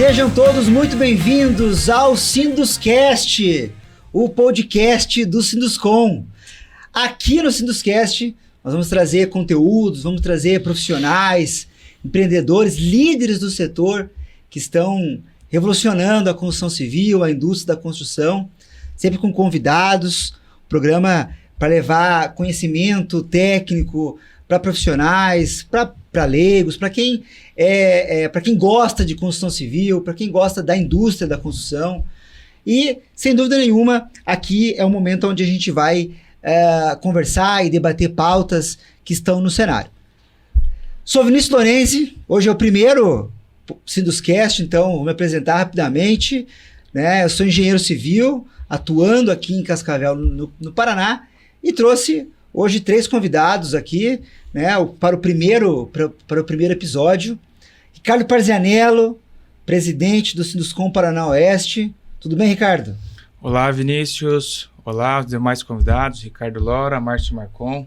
Sejam todos muito bem-vindos ao Sinduscast, o podcast do Sinduscom. Aqui no Sinduscast, nós vamos trazer conteúdos, vamos trazer profissionais, empreendedores, líderes do setor que estão revolucionando a construção civil, a indústria da construção, sempre com convidados, programa para levar conhecimento técnico para profissionais, para leigos, para quem gosta de construção civil, para quem gosta da indústria da construção. E, sem dúvida nenhuma, aqui é o momento onde a gente vai conversar e debater pautas que estão no cenário. Sou Vinícius Lorenzi, hoje é o primeiro Sinduscast, então vou me apresentar rapidamente. Eu sou engenheiro civil, atuando aqui em Cascavel, no Paraná, e trouxe hoje 3 convidados aqui, para o primeiro episódio. Ricardo Parzianello, presidente do Sinduscom Paraná Oeste. Tudo bem, Ricardo? Olá, Vinícius. Olá, os demais convidados, Ricardo Lora, Márcio Marcon.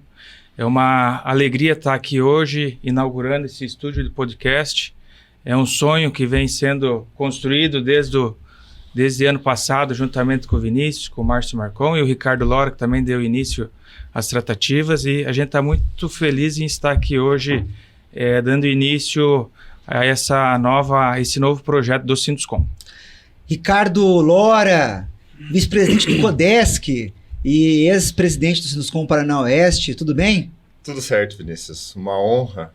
É uma alegria estar aqui hoje, inaugurando esse estúdio de podcast. É um sonho que vem sendo construído desde ano passado, juntamente com o Vinícius, com o Márcio Marcon e o Ricardo Lora, que também deu início às tratativas. E a gente está muito feliz em estar aqui hoje, dando início a esse novo projeto do Sinduscom. Ricardo Lora, vice-presidente do Codesc e ex-presidente do Sinduscom Paraná Oeste, tudo bem? Tudo certo, Vinícius. Uma honra.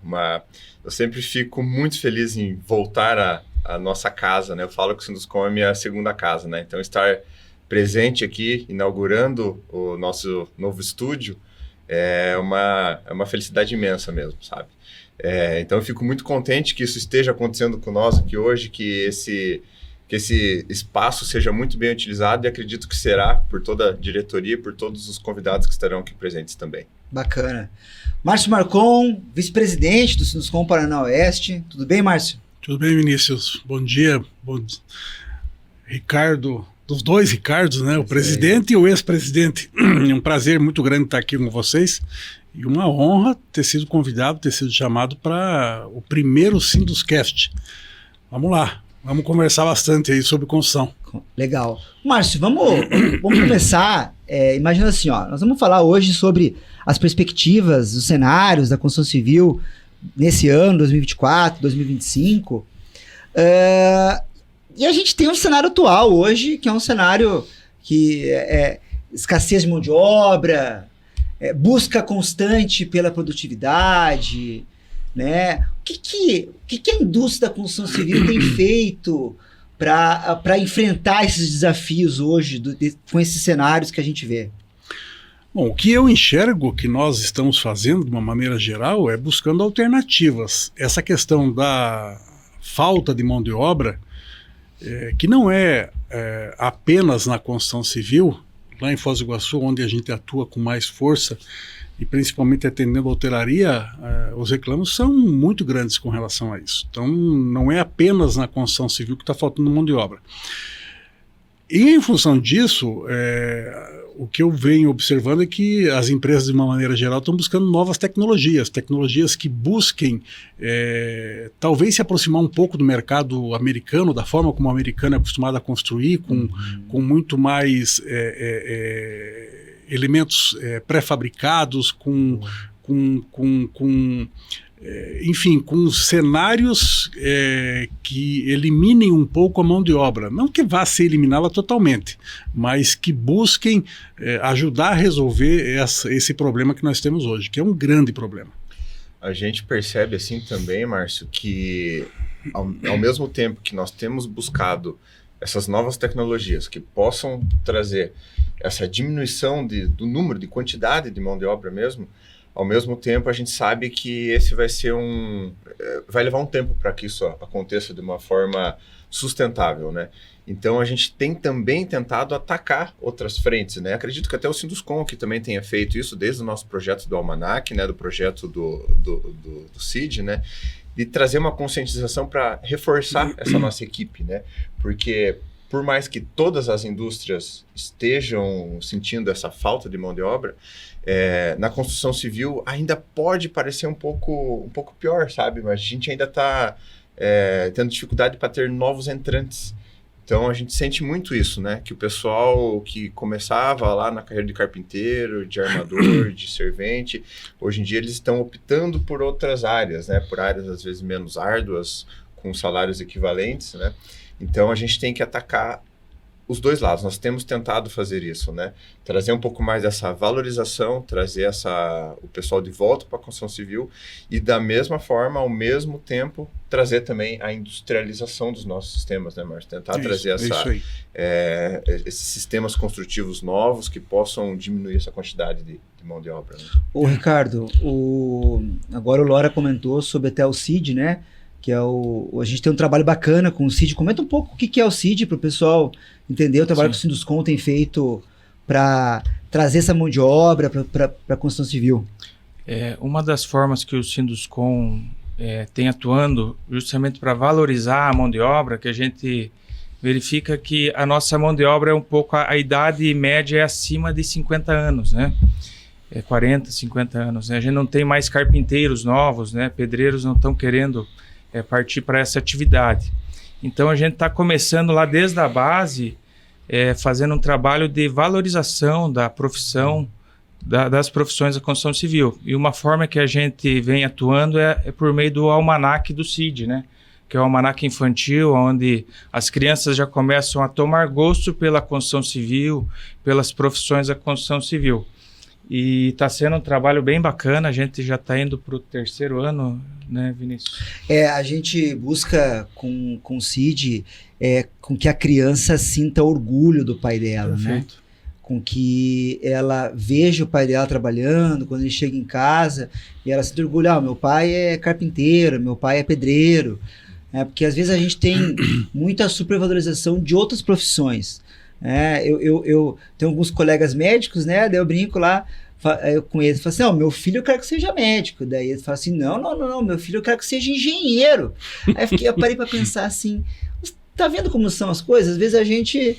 Eu sempre fico muito feliz em voltar à nossa casa, Eu falo que o Sinduscom é minha segunda casa, Então, estar presente aqui, inaugurando o nosso novo estúdio, é uma felicidade imensa mesmo, sabe? Então, eu fico muito contente que isso esteja acontecendo com nós aqui hoje, que esse espaço seja muito bem utilizado, e acredito que será por toda a diretoria e por todos os convidados que estarão aqui presentes também. Bacana. Márcio Marcon, vice-presidente do Sinduscom Paraná Oeste. Tudo bem, Márcio? Tudo bem, Vinícius. Bom dia. Ricardo, dos dois Ricardos, O presidente e o ex-presidente. É um prazer muito grande estar aqui com vocês e uma honra ter sido convidado, ter sido chamado para o primeiro Sinduscast. Vamos lá. Vamos conversar bastante aí sobre construção. Legal. Márcio, vamos começar, imagina assim, nós vamos falar hoje sobre as perspectivas, os cenários da construção civil nesse ano, 2024, 2025. E a gente tem um cenário atual hoje, que é um cenário que é escassez de mão de obra, busca constante pela produtividade, O que a indústria da construção civil tem feito para enfrentar esses desafios hoje, com esses cenários que a gente vê? Bom, o que eu enxergo que nós estamos fazendo, de uma maneira geral, é buscando alternativas. Essa questão da falta de mão de obra, que não é apenas na construção civil, lá em Foz do Iguaçu, onde a gente atua com mais força, e principalmente atendendo a hotelaria, os reclamos são muito grandes com relação a isso. Então, não é apenas na construção civil que está faltando mão de obra. E em função disso, o que eu venho observando é que as empresas, de uma maneira geral, estão buscando novas tecnologias que busquem talvez se aproximar um pouco do mercado americano, da forma como o americano é acostumado a construir, com muito mais elementos pré-fabricados, enfim, com cenários que eliminem um pouco a mão de obra. Não que vá se eliminá-la totalmente, mas que busquem ajudar a resolver esse problema que nós temos hoje, que é um grande problema. A gente percebe assim também, Márcio, que ao mesmo tempo que nós temos buscado essas novas tecnologias que possam trazer essa diminuição do número, de quantidade de mão de obra mesmo, ao mesmo tempo a gente sabe que esse vai levar um tempo para que isso aconteça de uma forma sustentável, Então a gente tem também tentado atacar outras frentes, Acredito que até o Sinduscom que também tenha feito isso desde o nosso projeto do Almanac, do projeto do CID, de trazer uma conscientização para reforçar essa nossa equipe, Porque por mais que todas as indústrias estejam sentindo essa falta de mão de obra, na construção civil ainda pode parecer um pouco pior, sabe? Mas a gente ainda está tendo dificuldade para ter novos entrantes. Então a gente sente muito isso, né? Que o pessoal que começava lá na carreira de carpinteiro, de armador, de servente, hoje em dia eles estão optando por outras áreas, né? Por áreas às vezes menos árduas, com salários equivalentes, né? Então a gente tem que atacar os dois lados. Nós temos tentado fazer isso, né? Trazer um pouco mais dessa valorização, trazer o pessoal de volta para a construção civil e, da mesma forma, ao mesmo tempo, trazer também a industrialização dos nossos sistemas, né, Márcio? Tentar trazer esses sistemas construtivos novos que possam diminuir essa quantidade de mão de obra. Né? Ô, Ricardo, agora o Lora comentou sobre até o CID, né? Que é a gente tem um trabalho bacana com o CID. Comenta um pouco o que é o CID para o pessoal entender o trabalho que o Sinduscon tem feito para trazer essa mão de obra para a construção civil. Uma das formas que o Sinduscon tem atuando justamente para valorizar a mão de obra, que a gente verifica que a nossa mão de obra é um pouco, a idade média é acima de 50 anos, né? 40, 50 anos. Né? A gente não tem mais carpinteiros novos, né? Pedreiros não estão querendo partir para essa atividade. Então a gente está começando lá desde a base, fazendo um trabalho de valorização da profissão, das profissões da construção civil. E uma forma que a gente vem atuando é por meio do almanaque do CID, né? Que é o almanaque infantil, onde as crianças já começam a tomar gosto pela construção civil, pelas profissões da construção civil. E está sendo um trabalho bem bacana, a gente já está indo para o 3º ano, né, Vinícius? A gente busca com o CID com que a criança sinta orgulho do pai dela, né? Com que ela veja o pai dela trabalhando, quando ele chega em casa, e ela sinta orgulho, meu pai é carpinteiro, meu pai é pedreiro, porque às vezes a gente tem muita supervalorização de outras profissões. Eu tenho alguns colegas médicos, né? Daí eu brinco lá com eles, falo assim, meu filho eu quero que seja médico. Daí eles falam assim, não, meu filho eu quero que seja engenheiro. Aí eu parei para pensar assim, tá vendo como são as coisas? Às vezes a gente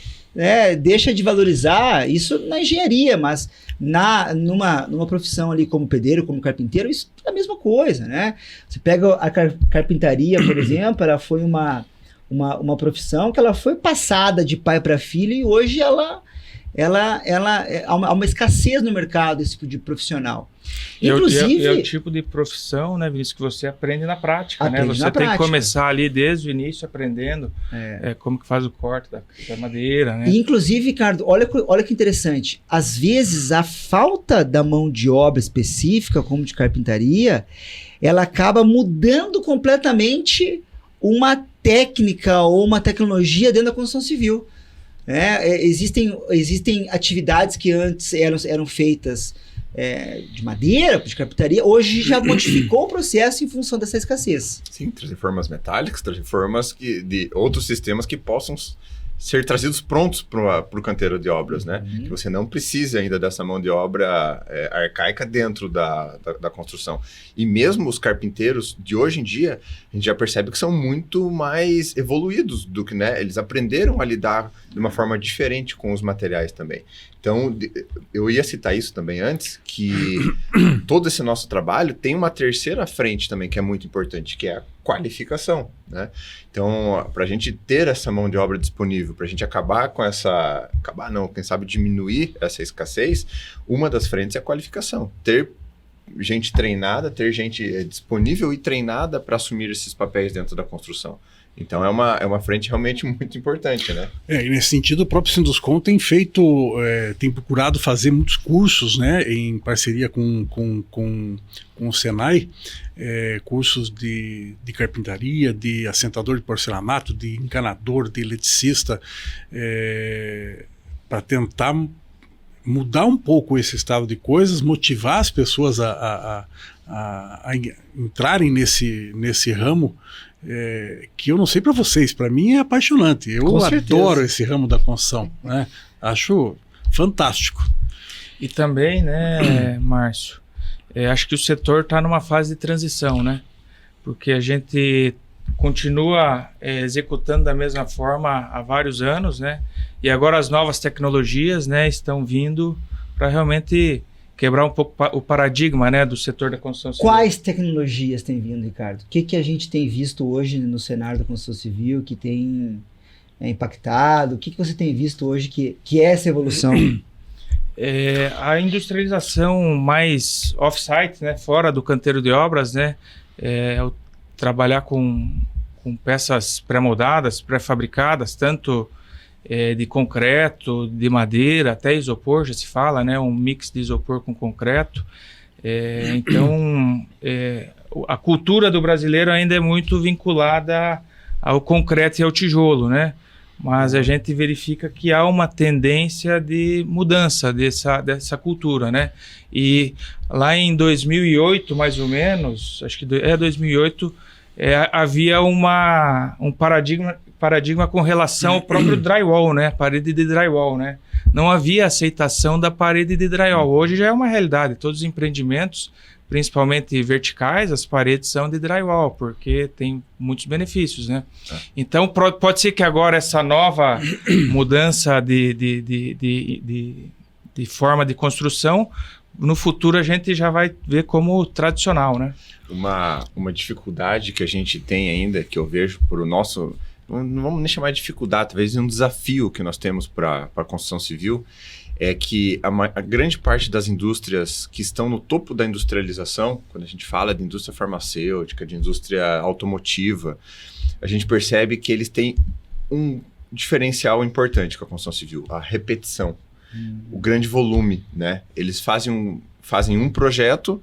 deixa de valorizar isso na engenharia, mas numa profissão ali como pedreiro, como carpinteiro, isso é a mesma coisa, né? Você pega a carpintaria, por exemplo, ela foi uma profissão que ela foi passada de pai para filho e hoje há uma escassez no mercado desse tipo de profissional. Inclusive, é o tipo de profissão, né, Vinícius, que você aprende na prática, né? Você tem que começar ali desde o início aprendendo como que faz o corte da madeira, né? E, inclusive, Ricardo, olha que interessante. Às vezes, a falta da mão de obra específica, como de carpintaria, ela acaba mudando completamente uma técnica ou uma tecnologia dentro da construção civil. Existem atividades que antes eram feitas de madeira, de carpintaria, hoje já modificou o processo em função dessa escassez. Sim, trazer formas metálicas, trazer formas de outros sistemas que possam ser trazidos prontos para o canteiro de obras, né? Que você não precisa ainda dessa mão de obra arcaica dentro da construção. E mesmo os carpinteiros de hoje em dia, a gente já percebe que são muito mais evoluídos do que, né? Eles aprenderam a lidar de uma forma diferente com os materiais também. Então, eu ia citar isso também antes, que todo esse nosso trabalho tem uma terceira frente também que é muito importante, que é a qualificação, né? Então, para a gente ter essa mão de obra disponível, para a gente quem sabe diminuir essa escassez, uma das frentes é a qualificação. Ter gente treinada, ter gente disponível e treinada para assumir esses papéis dentro da construção. Então é uma frente realmente muito importante, né? E nesse sentido, o próprio Sinduscon tem tem procurado fazer muitos cursos, né, em parceria com o Senai, cursos de carpintaria, de assentador de porcelanato, de encanador, de eletricista, para tentar mudar um pouco esse estado de coisas, motivar as pessoas a entrarem nesse ramo, que eu não sei para vocês, para mim é apaixonante. Eu adoro esse ramo da construção, né? Acho fantástico. E também, né, Márcio, acho que o setor está numa fase de transição, né? Porque a gente continua executando da mesma forma há vários anos, né? E agora as novas tecnologias, né, estão vindo para realmente quebrar um pouco o paradigma, né, do setor da construção civil. Quais tecnologias têm vindo, Ricardo? O que a gente tem visto hoje no cenário da construção civil que tem impactado? O que você tem visto hoje que é essa evolução? A industrialização mais off-site, né, fora do canteiro de obras, né, trabalhar com peças pré-moldadas, pré-fabricadas, tanto de concreto, de madeira, até isopor, já se fala, né, um mix de isopor com concreto. Então, a cultura do brasileiro ainda é muito vinculada ao concreto e ao tijolo, né? Mas a gente verifica que há uma tendência de mudança dessa cultura, né? E lá em 2008, mais ou menos, acho que 2008, havia um paradigma com relação ao próprio drywall, né? Parede de drywall, né? Não havia aceitação da parede de drywall. Hoje já é uma realidade. Todos os empreendimentos, principalmente verticais, as paredes são de drywall, porque tem muitos benefícios, né? Então, pode ser que agora essa nova mudança de forma de construção, no futuro a gente já vai ver como tradicional, né? Uma dificuldade que a gente tem ainda, que eu vejo por o nosso... Não vamos nem chamar de dificuldade, talvez um desafio que nós temos para a construção civil, é que a grande parte das indústrias que estão no topo da industrialização, quando a gente fala de indústria farmacêutica, de indústria automotiva, a gente percebe que eles têm um diferencial importante com a construção civil, a repetição, o grande volume, né? Eles fazem um projeto,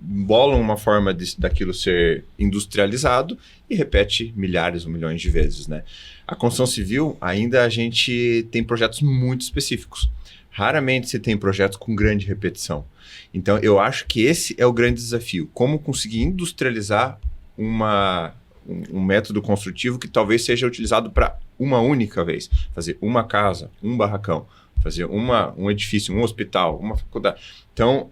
bolam uma forma daquilo ser industrializado e repete milhares ou milhões de vezes, né? A construção civil, ainda a gente tem projetos muito específicos. Raramente você tem projetos com grande repetição. Então, eu acho que esse é o grande desafio. Como conseguir industrializar um método construtivo que talvez seja utilizado para uma única vez. Fazer uma casa, um barracão, fazer um edifício, um hospital, uma faculdade. Então,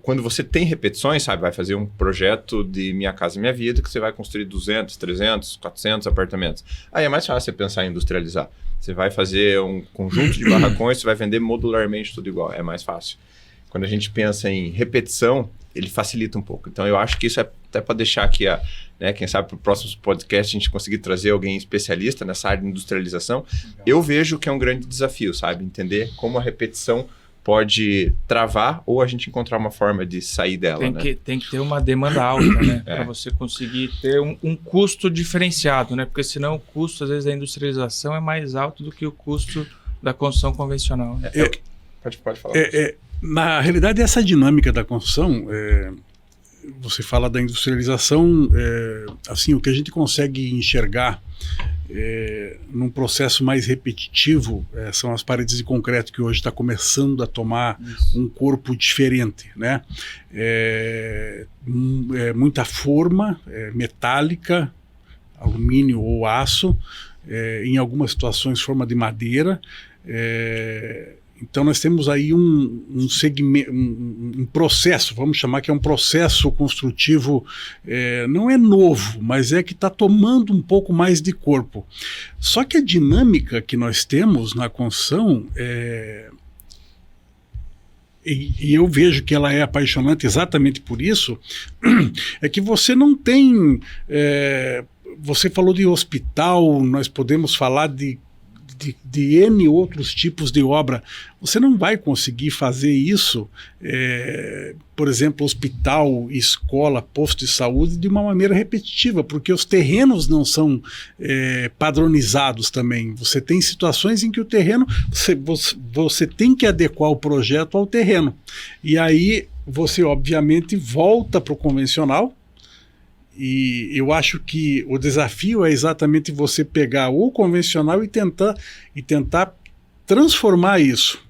quando você tem repetições, sabe, vai fazer um projeto de Minha Casa Minha Vida, que você vai construir 200, 300, 400 apartamentos. Aí é mais fácil você pensar em industrializar. Você vai fazer um conjunto de barracões, você vai vender modularmente tudo igual, é mais fácil. Quando a gente pensa em repetição, ele facilita um pouco. Então, eu acho que isso é até para deixar aqui, quem sabe para o próximo podcast a gente conseguir trazer alguém especialista nessa área de industrialização. Legal. Eu vejo que é um grande desafio, sabe? Entender como a repetição pode travar ou a gente encontrar uma forma de sair dela. Tem que ter uma demanda alta, né? Para você conseguir ter um custo diferenciado, né? Porque senão o custo, às vezes, da industrialização é mais alto do que o custo da construção convencional. Né? Pode falar. Na realidade, essa dinâmica da construção, você fala da industrialização, assim, o que a gente consegue enxergar num processo mais repetitivo são as paredes de concreto, que hoje está começando a tomar um corpo diferente, né? Muita forma metálica, alumínio ou aço, em algumas situações forma de madeira. Então nós temos aí um segmento, um processo, vamos chamar que é um processo construtivo, não é novo, mas é que está tomando um pouco mais de corpo. Só que a dinâmica que nós temos na construção, e eu vejo que ela é apaixonante exatamente por isso, é que você não tem... você falou de hospital, nós podemos falar de N outros tipos de obra. Você não vai conseguir fazer isso, por exemplo, hospital, escola, posto de saúde, de uma maneira repetitiva, porque os terrenos não são padronizados também. Você tem situações em que o terreno, você tem que adequar o projeto ao terreno. E aí você, obviamente, volta para o convencional. E eu acho que o desafio é exatamente você pegar o convencional e tentar transformar isso.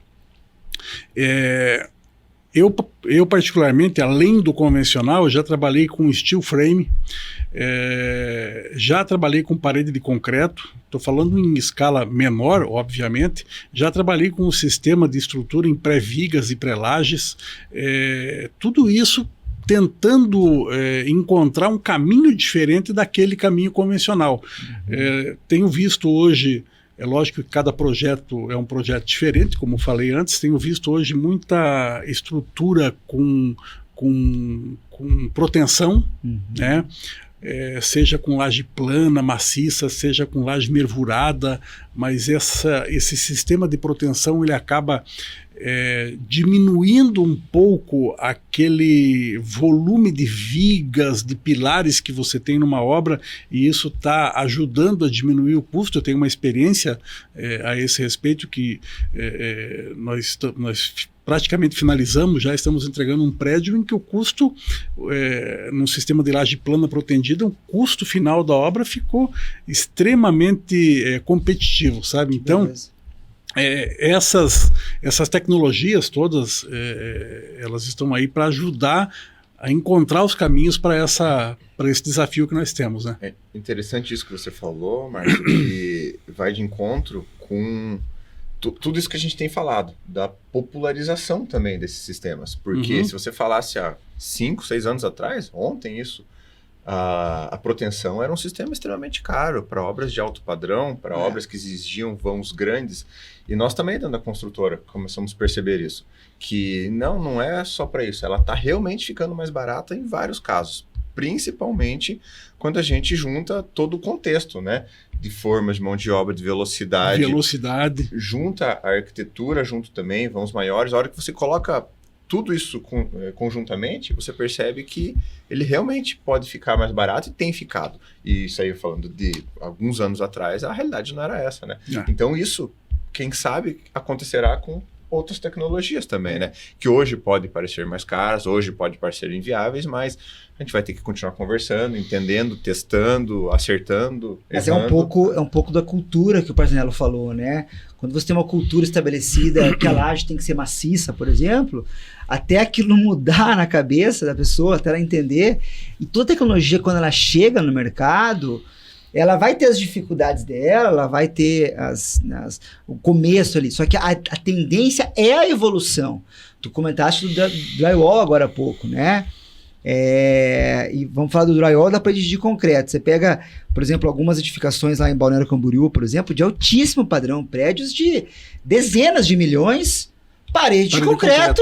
Eu particularmente, além do convencional, já trabalhei com steel frame, já trabalhei com parede de concreto, estou falando em escala menor, obviamente, já trabalhei com um sistema de estrutura em pré-vigas e pré-lajes, tudo isso tentando encontrar um caminho diferente daquele caminho convencional. Tenho visto hoje É lógico que cada projeto é um projeto diferente, como falei antes. Tenho visto hoje muita estrutura com proteção, né? Seja com laje plana, maciça, seja com laje mervurada, mas esse sistema de proteção ele acaba diminuindo um pouco aquele volume de vigas, de pilares que você tem numa obra, e isso está ajudando a diminuir o custo. Eu tenho uma experiência a esse respeito que nós praticamente finalizamos, já estamos entregando um prédio em que o custo, no sistema de laje plana protendida, o custo final da obra ficou extremamente competitivo, sabe? Então, essas tecnologias todas, elas estão aí para ajudar a encontrar os caminhos para esse desafio que nós temos, né? É interessante isso que você falou, Márcio, que vai de encontro com tudo isso que a gente tem falado, da popularização também desses sistemas. Porque se você falasse há 5, 6 anos atrás, ontem isso, a proteção era um sistema extremamente caro para obras de alto padrão, para obras que exigiam vãos grandes. E nós também, dentro da construtora, começamos a perceber isso. Que não é só para isso, ela está realmente ficando mais barata em vários casos. Principalmente quando a gente junta todo o contexto, né? De formas de mão de obra, de velocidade. Junta a arquitetura, junto também, vãos maiores. A hora que você coloca tudo isso conjuntamente, você percebe que ele realmente pode ficar mais barato e tem ficado. E isso aí, falando de alguns anos atrás, a realidade não era essa, né? Então isso, quem sabe, acontecerá com outras tecnologias também, né? Que hoje podem parecer mais caras, hoje podem parecer inviáveis, mas a gente vai ter que continuar conversando, entendendo, testando, acertando, Mas errando. é um pouco da cultura que o Parzinello falou, né? Quando você tem uma cultura estabelecida, que a laje tem que ser maciça, por exemplo, até aquilo mudar na cabeça da pessoa, até ela entender, e toda tecnologia, quando ela chega no mercado, ela vai ter as dificuldades dela, ela vai ter o começo ali, só que a tendência é a evolução. Tu comentaste do drywall agora há pouco, né? E vamos falar do drywall da parede de concreto. Você pega, por exemplo, algumas edificações lá em Balneário Camboriú, por exemplo, de altíssimo padrão, prédios de dezenas de milhões, parede de concreto,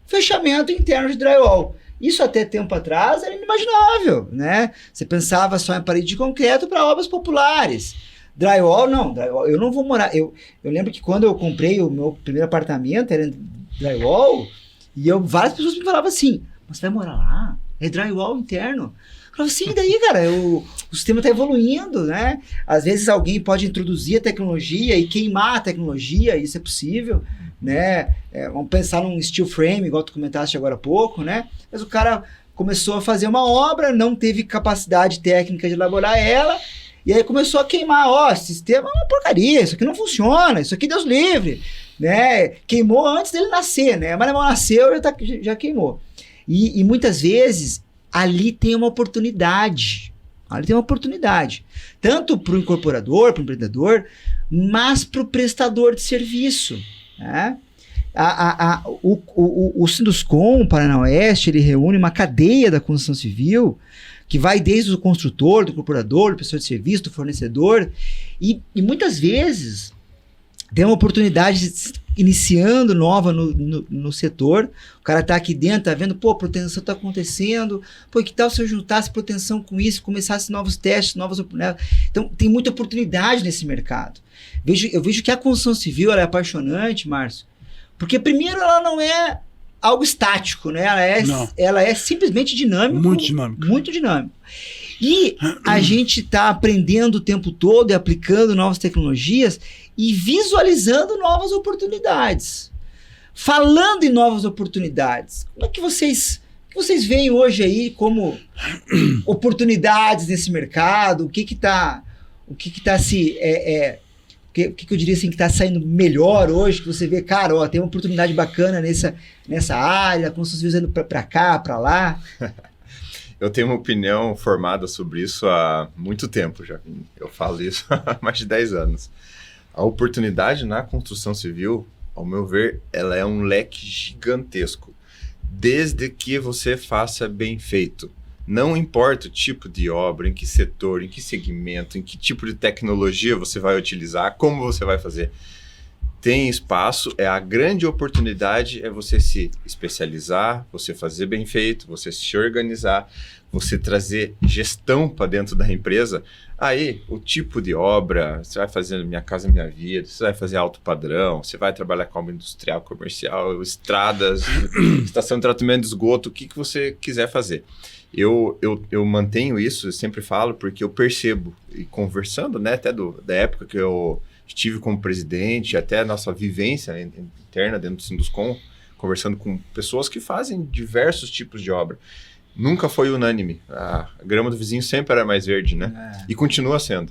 fechamento interno de drywall. Isso até tempo atrás era inimaginável, né? Você pensava só em parede de concreto para obras populares. Drywall, não. Drywall, eu não vou morar... Eu lembro que quando eu comprei o meu primeiro apartamento, era em drywall, e várias pessoas me falavam assim, mas você vai morar lá? É drywall interno? Eu falava assim, daí, cara, o sistema está evoluindo, né? Às vezes alguém pode introduzir a tecnologia e queimar a tecnologia, isso é possível, né? Vamos pensar num steel frame, igual tu comentaste agora há pouco, né? Mas o cara começou a fazer uma obra, não teve capacidade técnica de elaborar ela, e aí começou a queimar, esse sistema é uma porcaria, isso aqui não funciona, isso aqui Deus livre, né? Queimou antes dele nascer, né? Mas não nasceu, já queimou. E muitas vezes ali tem uma oportunidade. Tanto para o incorporador, para o empreendedor, mas para o prestador de serviço, né? O Sinduscom Paraná Oeste, ele reúne uma cadeia da construção civil que vai desde o construtor, do incorporador, do prestador de serviço, do fornecedor, e muitas vezes tem uma oportunidade iniciando nova no setor, o cara tá aqui dentro, tá vendo, a proteção tá acontecendo, que tal se eu juntasse proteção com isso, começasse novos testes, novas oportunidades. Então, tem muita oportunidade nesse mercado. Eu vejo que a construção civil ela é apaixonante, Márcio, porque primeiro ela não é algo estático, né? Ela é simplesmente dinâmico. Muito dinâmico. E a gente está aprendendo o tempo todo e aplicando novas tecnologias e visualizando novas oportunidades. Falando em novas oportunidades, como é que vocês veem hoje aí como oportunidades nesse mercado? O que eu diria assim que está saindo melhor hoje, que você vê, cara, tem uma oportunidade bacana nessa área, como vocês estão indo para cá, para lá? Eu tenho uma opinião formada sobre isso há muito tempo já. Eu falo isso há mais de 10 anos. A oportunidade na construção civil, ao meu ver, ela é um leque gigantesco. Desde que você faça bem feito. Não importa o tipo de obra, em que setor, em que segmento, em que tipo de tecnologia você vai utilizar, como você vai fazer. Tem espaço, a grande oportunidade é você se especializar, você fazer bem feito, você se organizar, você trazer gestão para dentro da empresa. Aí, o tipo de obra, você vai fazer Minha Casa Minha Vida, você vai fazer alto padrão, você vai trabalhar com obra industrial, comercial, estradas, estação de tratamento de esgoto, o que você quiser fazer. Eu mantenho isso, eu sempre falo, porque eu percebo, e conversando, né, até da época que eu estive como presidente, até a nossa vivência interna dentro do Sinduscom, conversando com pessoas que fazem diversos tipos de obra. Nunca foi unânime. A grama do vizinho sempre era mais verde, né? E continua sendo.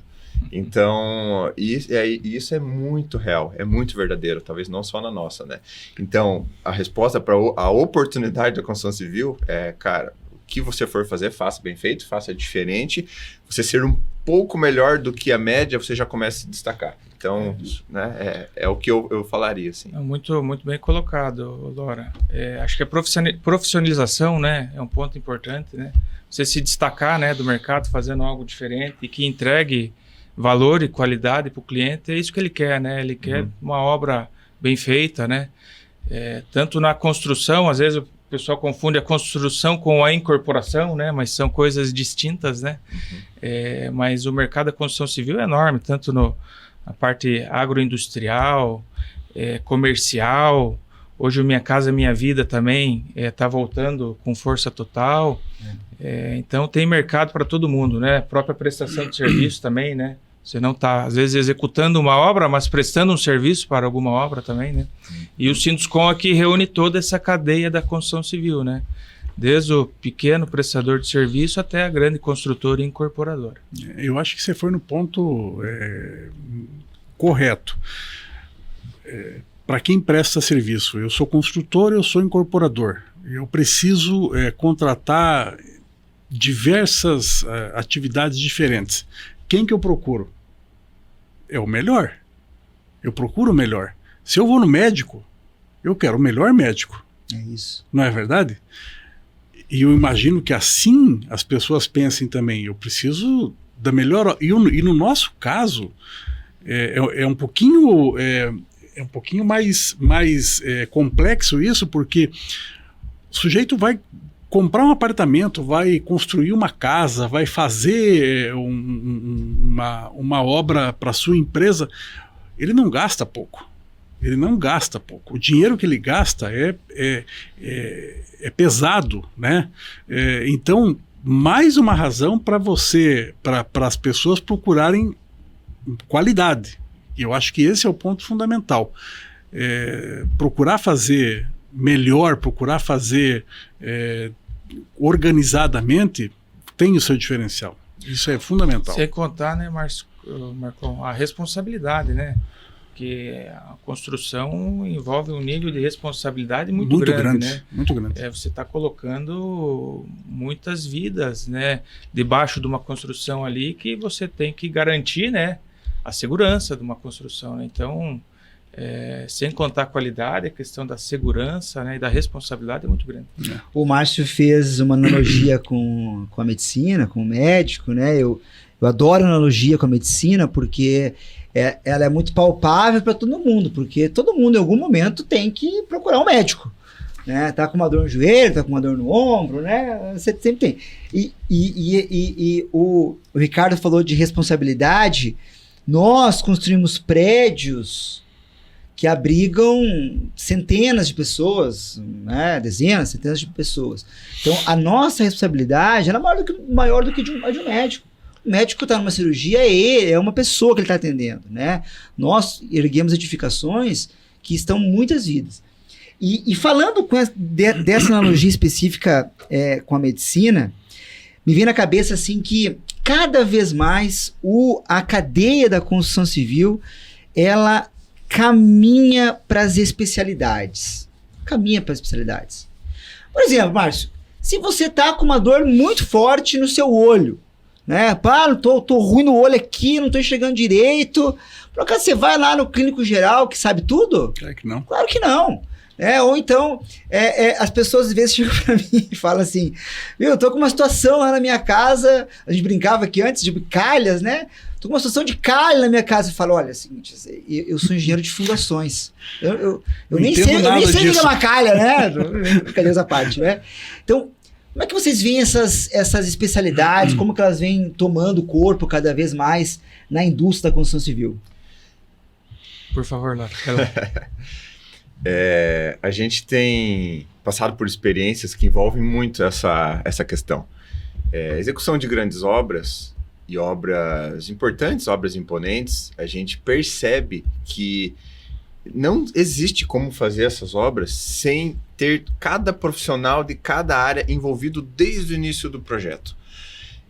Então, isso é muito real, é muito verdadeiro, talvez não só na nossa, né? Então, a resposta para a oportunidade da construção civil é, cara, o que você for fazer, faça bem feito, faça diferente. Você ser um pouco melhor do que a média, você já começa a se destacar. Então, né, é o que eu falaria, assim. Muito, muito bem colocado, Laura. Acho que a profissionalização, né, é um ponto importante, né? Você se destacar, né, do mercado fazendo algo diferente e que entregue valor e qualidade para o cliente, é isso que ele quer, né? Ele quer uma obra bem feita, né? Tanto na construção, às vezes o pessoal confunde a construção com a incorporação, né? Mas são coisas distintas, né? Mas o mercado da construção civil é enorme, tanto na parte agroindustrial, comercial. Hoje o Minha Casa Minha Vida também está voltando com força total. Então tem mercado para todo mundo, né? A própria prestação de serviço também, né? Você não está, às vezes, executando uma obra, mas prestando um serviço para alguma obra também, né? E o Sinduscom aqui reúne toda essa cadeia da construção civil, né? Desde o pequeno prestador de serviço até a grande construtora e incorporadora. Eu acho que você foi no ponto correto. Para quem presta serviço, eu sou construtor, eu sou incorporador. Eu preciso contratar diversas atividades diferentes. Quem que eu procuro? É o melhor. Eu procuro o melhor. Se eu vou no médico, eu quero o melhor médico. É isso. Não é verdade? E eu imagino que assim as pessoas pensem também. Eu preciso da melhor... E no nosso caso, é um pouquinho mais complexo isso, porque o sujeito vai comprar um apartamento, vai construir uma casa, vai fazer uma obra para sua empresa, ele não gasta pouco. Ele não gasta pouco. O dinheiro que ele gasta é pesado, né? Então, mais uma razão para as pessoas procurarem qualidade. E eu acho que esse é o ponto fundamental. Procurar fazer melhor, procurar fazer organizadamente, tem o seu diferencial. Isso é fundamental. Sem contar, né, Marcon, a responsabilidade, né? Que a construção envolve um nível de responsabilidade muito grande, né? Muito grande. Você está colocando muitas vidas, né, debaixo de uma construção ali que você tem que garantir, né, a segurança de uma construção, né? Então, sem contar a qualidade, a questão da segurança, né, e da responsabilidade é muito grande. O Márcio fez uma analogia com a medicina, com o médico, né? Eu adoro analogia com a medicina porque ela é muito palpável para todo mundo, porque todo mundo em algum momento tem que procurar um médico, né? Tá com uma dor no joelho, tá com uma dor no ombro, né? Você sempre tem. E o Ricardo falou de responsabilidade. Nós construímos prédios que abrigam centenas de pessoas, né? Dezenas, centenas de pessoas. Então, a nossa responsabilidade é maior do que de um médico. O médico está numa cirurgia, é uma pessoa que ele está atendendo, né? Nós erguemos edificações que estão muitas vidas. E falando dessa analogia específica com a medicina, me vem na cabeça assim que cada vez mais a cadeia da construção civil, ela caminha para as especialidades. Por exemplo, Márcio, se você está com uma dor muito forte no seu olho, né? Tô ruim no olho aqui, não tô enxergando direito. Por acaso você vai lá no clínico geral que sabe tudo? Claro que não. Claro que não. Ou então, as pessoas às vezes chegam pra mim e falam assim, viu, eu tô com uma situação lá na minha casa, a gente brincava aqui antes de calhas, né? Tô com uma situação de calha na minha casa. Eu falo, olha, é o seguinte, eu sou engenheiro de fundações. Eu nem sei o que é uma calha, né? Brincadeiras à parte, né? Então, como é que vocês veem essas especialidades, como que elas vêm tomando corpo cada vez mais na indústria da construção civil? Por favor, Lara. A gente tem passado por experiências que envolvem muito essa questão. Execução de grandes obras e obras importantes, obras imponentes, a gente percebe que não existe como fazer essas obras sem ter cada profissional de cada área envolvido desde o início do projeto.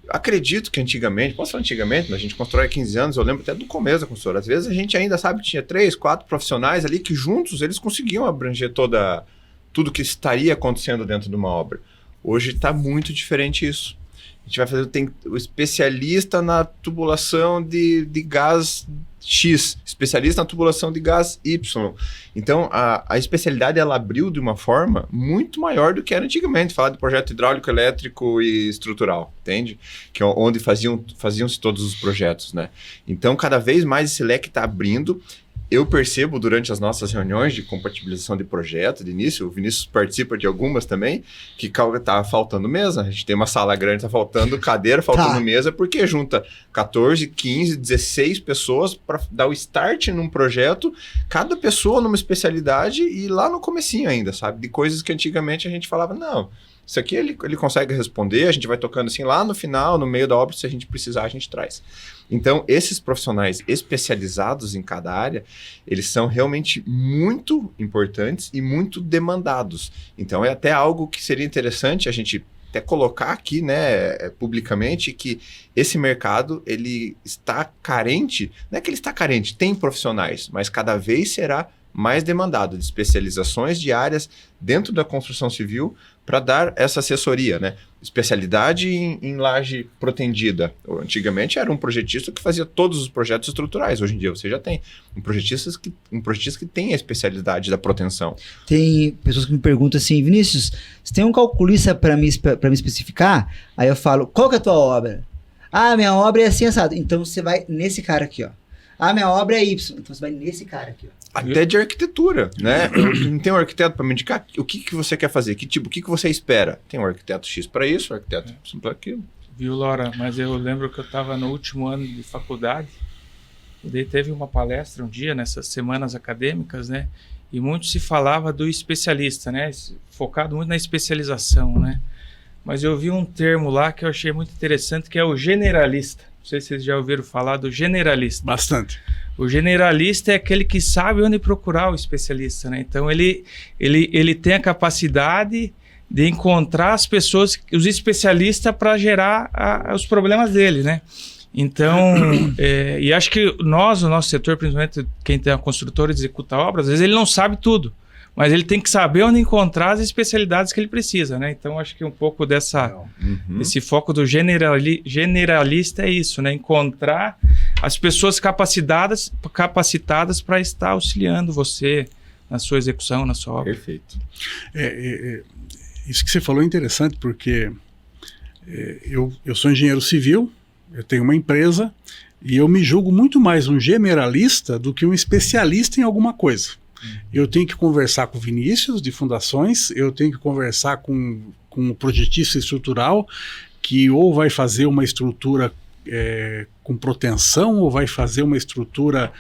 Acredito que antigamente, posso falar antigamente, mas a gente constrói há 15 anos, eu lembro até do começo da construtora, às vezes a gente ainda tinha 3, 4 profissionais ali que juntos eles conseguiam abranger tudo que estaria acontecendo dentro de uma obra. Hoje está muito diferente isso. A gente vai fazer, tem o especialista na tubulação de gás X, especialista na tubulação de gás Y. Então, a especialidade ela abriu de uma forma muito maior do que era antigamente, falar de projeto hidráulico, elétrico e estrutural, entende? Que é onde faziam-se todos os projetos, né? Então, cada vez mais esse leque está abrindo. Eu percebo durante as nossas reuniões de compatibilização de projeto, de início, o Vinícius participa de algumas também, que está faltando mesa. A gente tem uma sala grande, está faltando cadeira, faltando mesa, porque junta 14, 15, 16 pessoas para dar o start num projeto, cada pessoa numa especialidade e lá no comecinho ainda, sabe? De coisas que antigamente a gente falava, não, isso aqui ele consegue responder, a gente vai tocando assim lá no final, no meio da obra, se a gente precisar, a gente traz. Então, esses profissionais especializados em cada área, eles são realmente muito importantes e muito demandados. Então, é até algo que seria interessante a gente até colocar aqui, né, publicamente, que esse mercado, ele está carente, não é que ele está carente, tem profissionais, mas cada vez será mais demandado de especializações de áreas dentro da construção civil para dar essa assessoria, né? Especialidade em laje protendida. Antigamente era um projetista que fazia todos os projetos estruturais. Hoje em dia você já tem um projetista que tem a especialidade da proteção. Tem pessoas que me perguntam assim, Vinícius, você tem um calculista para me especificar? Aí eu falo, qual que é a tua obra? Ah, minha obra é assim assado. Então você vai nesse cara aqui, ó. Ah, minha obra é Y. Então você vai nesse cara aqui, ó. Até de arquitetura, né? Eu não tenho um arquiteto para me indicar o que você quer fazer, o que você espera. Tem um arquiteto X para isso, um arquiteto Y para aquilo. Viu, Laura? Mas eu lembro que eu estava no último ano de faculdade, e daí teve uma palestra um dia, nessas semanas acadêmicas, né? E muito se falava do especialista, né? Focado muito na especialização, né? Mas eu vi um termo lá que eu achei muito interessante, que é o generalista. Não sei se vocês já ouviram falar do generalista. Bastante. O generalista é aquele que sabe onde procurar o especialista, né? Então, ele tem a capacidade de encontrar as pessoas, os especialistas, para gerar os problemas dele, né? Então, e acho que o nosso setor, principalmente quem tem a construtora e executa obras, às vezes ele não sabe tudo, mas ele tem que saber onde encontrar as especialidades que ele precisa, né? Então, acho que um pouco esse foco do generalista é isso, né? Encontrar as pessoas capacitadas para estar auxiliando você na sua execução, na sua obra. Perfeito. Isso que você falou é interessante, porque eu sou engenheiro civil, eu tenho uma empresa e eu me julgo muito mais um generalista do que um especialista em alguma coisa. Eu tenho que conversar com o Vinícius de fundações, eu tenho que conversar com o projetista estrutural, que ou vai fazer uma estrutura com proteção, ou vai fazer uma estrutura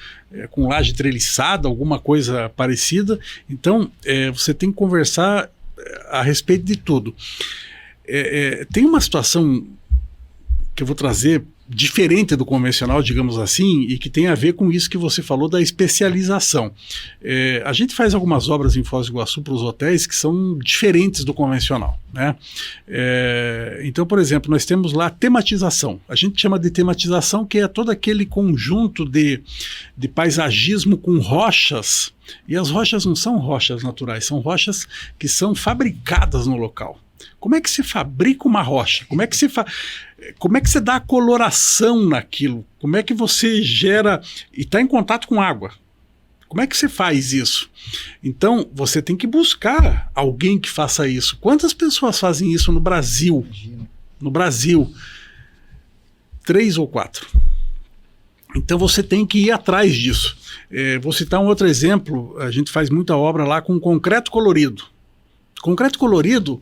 com laje treliçada, alguma coisa parecida. Então, você tem que conversar a respeito de tudo. Tem uma situação que eu vou trazer diferente do convencional, digamos assim, e que tem a ver com isso que você falou da especialização. A gente faz algumas obras em Foz do Iguaçu para os hotéis que são diferentes do convencional, né? Então, por exemplo, nós temos lá tematização. A gente chama de tematização, que é todo aquele conjunto de paisagismo com rochas, e as rochas não são rochas naturais, são rochas que são fabricadas no local. Como é que se fabrica uma rocha? Como é que você dá a coloração naquilo? Como é que você gera e está em contato com água? Como é que você faz isso? Então, você tem que buscar alguém que faça isso. Quantas pessoas fazem isso no Brasil? Imagina. No Brasil, 3 ou 4. Então você tem que ir atrás disso. Vou citar um outro exemplo. A gente faz muita obra lá com concreto colorido. Concreto colorido,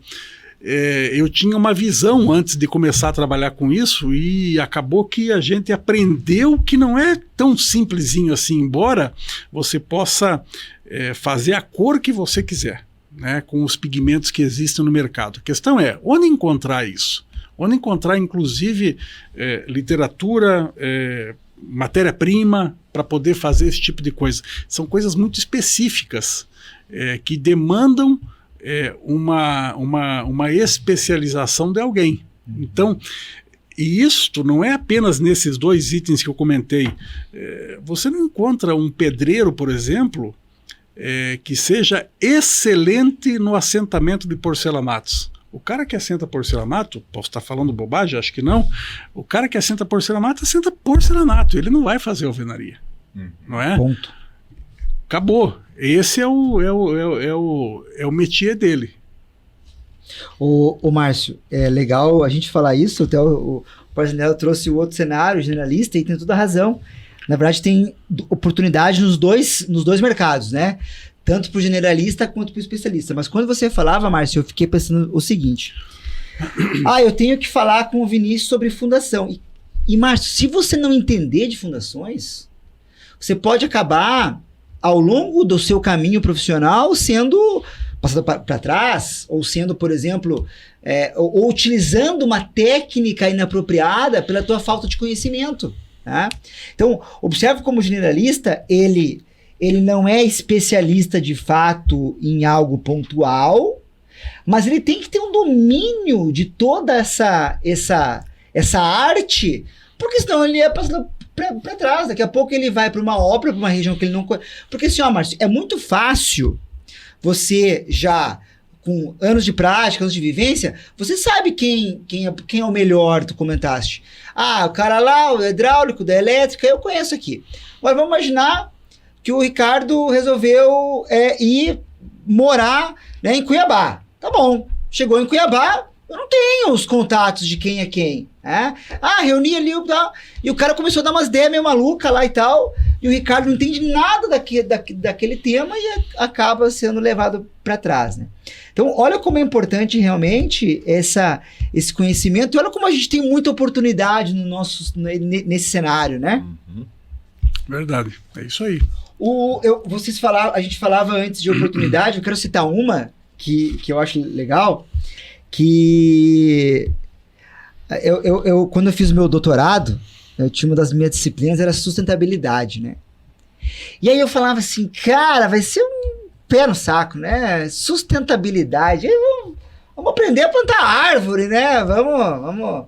eu tinha uma visão antes de começar a trabalhar com isso e acabou que a gente aprendeu que não é tão simplesinho assim, embora você possa fazer a cor que você quiser, né, com os pigmentos que existem no mercado. A questão é, onde encontrar isso? Onde encontrar, inclusive, literatura, matéria-prima para poder fazer esse tipo de coisa. São coisas muito específicas que demandam uma especialização de alguém. Então, e isto não é apenas nesses 2 itens que eu comentei. Você não encontra um pedreiro, por exemplo, que seja excelente no assentamento de porcelanatos. O cara que assenta porcelanato, posso estar falando bobagem, acho que não, o cara que assenta porcelanato, ele não vai fazer alvenaria, não é? Ponto. Acabou. Esse é o métier dele. O Márcio, é legal a gente falar isso, até o Parzanello trouxe o outro cenário, generalista, e tem toda a razão. Na verdade, tem oportunidade nos dois mercados, né? Tanto para o generalista quanto para o especialista. Mas quando você falava, Márcio, eu fiquei pensando o seguinte. Eu tenho que falar com o Vinícius sobre fundação. E Márcio, se você não entender de fundações, você pode acabar, ao longo do seu caminho profissional, sendo passado para trás, ou sendo, por exemplo, ou utilizando uma técnica inapropriada pela tua falta de conhecimento. Tá? Então, observe como generalista, ele não é especialista de fato em algo pontual, mas ele tem que ter um domínio de toda essa arte, porque senão ele é passado para trás. Daqui a pouco ele vai para uma obra, para uma região que ele não conhece. Porque assim, Márcio, é muito fácil você já, com anos de prática, anos de vivência, você sabe quem é o melhor, tu comentaste. O cara lá, o hidráulico, da elétrica, eu conheço aqui. Agora vamos imaginar que o Ricardo resolveu ir morar, né, em Cuiabá. Tá bom, chegou em Cuiabá, eu não tenho os contatos de quem é quem. Né? Reuni ali e o cara começou a dar umas ideias meio malucas lá e tal, e o Ricardo não entende nada daquele tema e acaba sendo levado para trás. Né? Então, olha como é importante realmente esse conhecimento, e olha como a gente tem muita oportunidade nesse cenário, né? Verdade, é isso aí. A gente falava antes de oportunidade, eu quero citar uma que eu acho legal, que quando eu fiz o meu doutorado, eu tinha uma das minhas disciplinas, era sustentabilidade, né? E aí eu falava assim, cara, vai ser um pé no saco, né? Sustentabilidade, vamos aprender a plantar árvore, né? Vamos.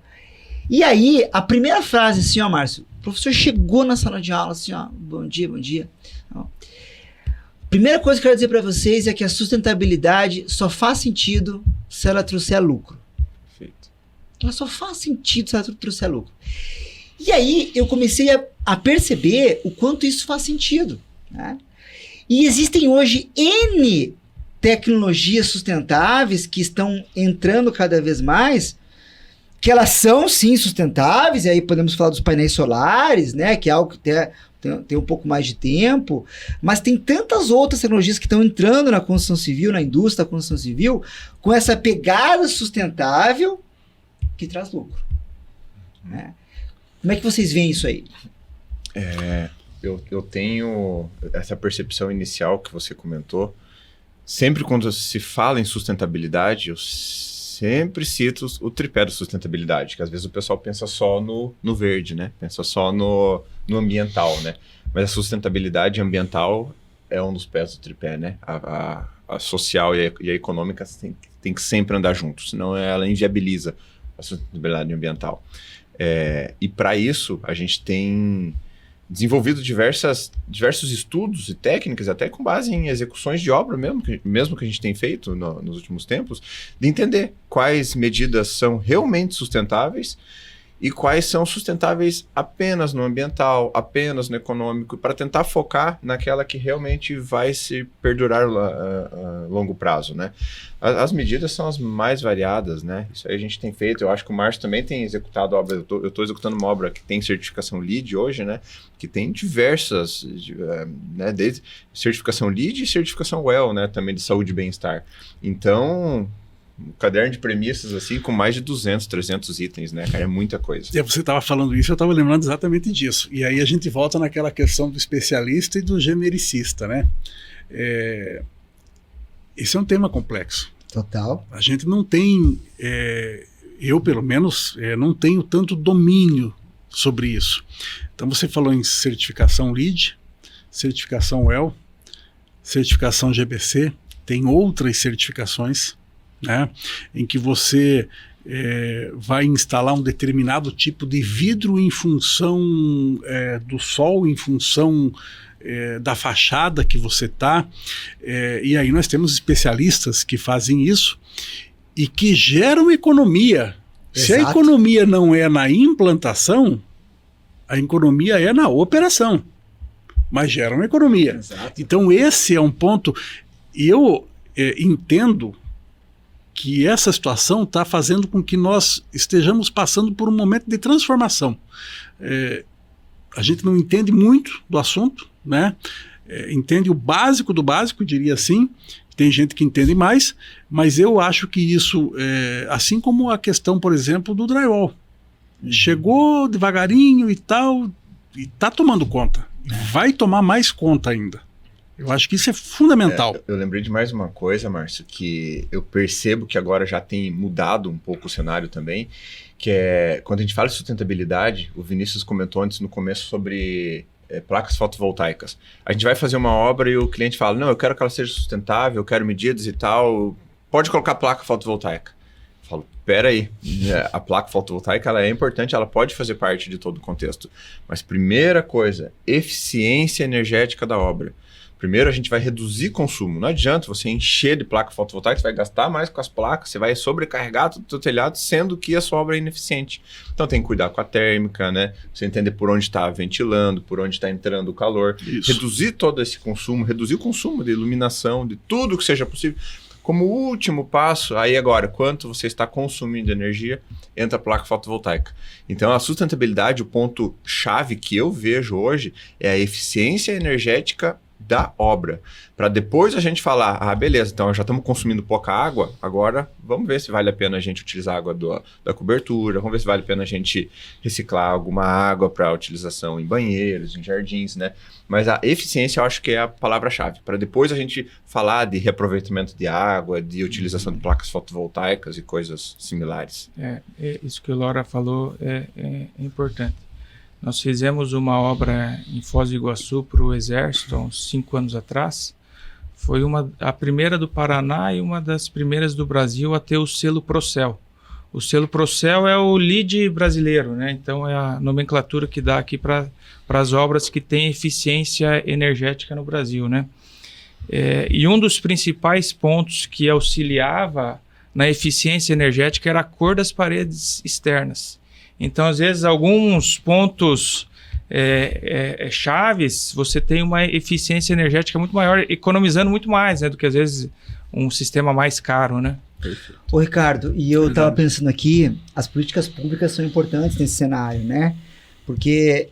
E aí, a primeira frase assim, Márcio, o professor chegou na sala de aula assim, bom dia. Primeira coisa que eu quero dizer para vocês é que a sustentabilidade só faz sentido se ela trouxer lucro. Perfeito. Ela só faz sentido se ela trouxer lucro. E aí eu comecei a perceber o quanto isso faz sentido. Né? E existem hoje N tecnologias sustentáveis que estão entrando cada vez mais, que elas são sim sustentáveis, e aí podemos falar dos painéis solares, né, que é algo que tem um pouco mais de tempo, mas tem tantas outras tecnologias que estão entrando na construção civil, na indústria da construção civil, com essa pegada sustentável que traz lucro. Né? Como é que vocês veem isso aí? Eu tenho essa percepção inicial que você comentou. Sempre quando se fala em sustentabilidade, eu sempre cito o tripé da sustentabilidade, que às vezes o pessoal pensa só no verde, né? Pensa só no ambiental, né? Mas a sustentabilidade ambiental é um dos pés do tripé, né? A social e a econômica tem que sempre andar juntos, senão ela inviabiliza a sustentabilidade ambiental. E para isso, a gente tem desenvolvido diversos estudos e técnicas, até com base em execuções de obra mesmo que a gente tem feito nos últimos tempos, de entender quais medidas são realmente sustentáveis e quais são sustentáveis apenas no ambiental, apenas no econômico, para tentar focar naquela que realmente vai se perdurar a longo prazo, né? As medidas são as mais variadas, né? Isso aí a gente tem feito. Eu acho que o Márcio também tem executado obras. Eu estou executando uma obra que tem certificação LEED hoje, né? Que tem diversas, né? Desde certificação LEED e certificação WELL, né? Também de saúde e bem-estar. Então, um caderno de premissas assim com mais de 200, 300 itens, né, cara? É muita coisa. Você estava falando isso, eu estava lembrando exatamente disso. E aí a gente volta naquela questão do especialista e do genericista, né? Esse é um tema complexo. Total. A gente não tem, eu pelo menos, não tenho tanto domínio sobre isso. Então você falou em certificação LEED, certificação WELL, certificação GBC, tem outras certificações, né, em que você vai instalar um determinado tipo de vidro em função do sol, em função da fachada que você está, e aí nós temos especialistas que fazem isso e que geram economia. Exato. Se a economia não é na implantação, a economia é na operação, mas gera uma economia. Exato. Então esse é um ponto, e eu entendo que essa situação está fazendo com que nós estejamos passando por um momento de transformação. A gente não entende muito do assunto, né? Entende o básico do básico, diria assim. Tem gente que entende mais, mas eu acho que isso, assim como a questão, por exemplo, do drywall, chegou devagarinho e tal, e está tomando conta. Vai tomar mais conta ainda. Eu acho que isso é fundamental. Eu lembrei de mais uma coisa, Márcio, que eu percebo que agora já tem mudado um pouco o cenário também, que é quando a gente fala de sustentabilidade, o Vinícius comentou antes no começo sobre placas fotovoltaicas. A gente vai fazer uma obra e o cliente fala, não, eu quero que ela seja sustentável, eu quero medidas e tal, pode colocar placa fotovoltaica. Eu falo, peraí, a placa fotovoltaica ela é importante, ela pode fazer parte de todo o contexto, mas primeira coisa, eficiência energética da obra. Primeiro, a gente vai reduzir consumo. Não adianta você encher de placa fotovoltaica, você vai gastar mais com as placas, você vai sobrecarregar todo o seu telhado, sendo que a sua obra é ineficiente. Então, tem que cuidar com a térmica, né? Você entender por onde está ventilando, por onde está entrando o calor. Isso. Reduzir todo esse consumo, reduzir o consumo de iluminação, de tudo que seja possível. Como último passo, aí agora, quanto você está consumindo energia, entra a placa fotovoltaica. Então, a sustentabilidade, o ponto-chave que eu vejo hoje é a eficiência energética da obra, para depois a gente falar, beleza, então já estamos consumindo pouca água, agora vamos ver se vale a pena a gente utilizar a água da cobertura, vamos ver se vale a pena a gente reciclar alguma água para utilização em banheiros, em jardins, né? Mas a eficiência eu acho que é a palavra-chave, para depois a gente falar de reaproveitamento de água, de utilização de placas fotovoltaicas e coisas similares. Isso que o Laura falou é importante. Nós fizemos uma obra em Foz do Iguaçu para o Exército, há uns 5 anos atrás. Foi a primeira do Paraná e uma das primeiras do Brasil a ter o selo Procel. O selo Procel é o LEED brasileiro, né? Então é a nomenclatura que dá aqui para as obras que têm eficiência energética no Brasil, né? E um dos principais pontos que auxiliava na eficiência energética era a cor das paredes externas. Então, às vezes, alguns pontos chaves, você tem uma eficiência energética muito maior, economizando muito mais, né, do que, às vezes, um sistema mais caro, né? Ô, Ricardo, e eu estava pensando aqui, as políticas públicas são importantes nesse cenário, né? Porque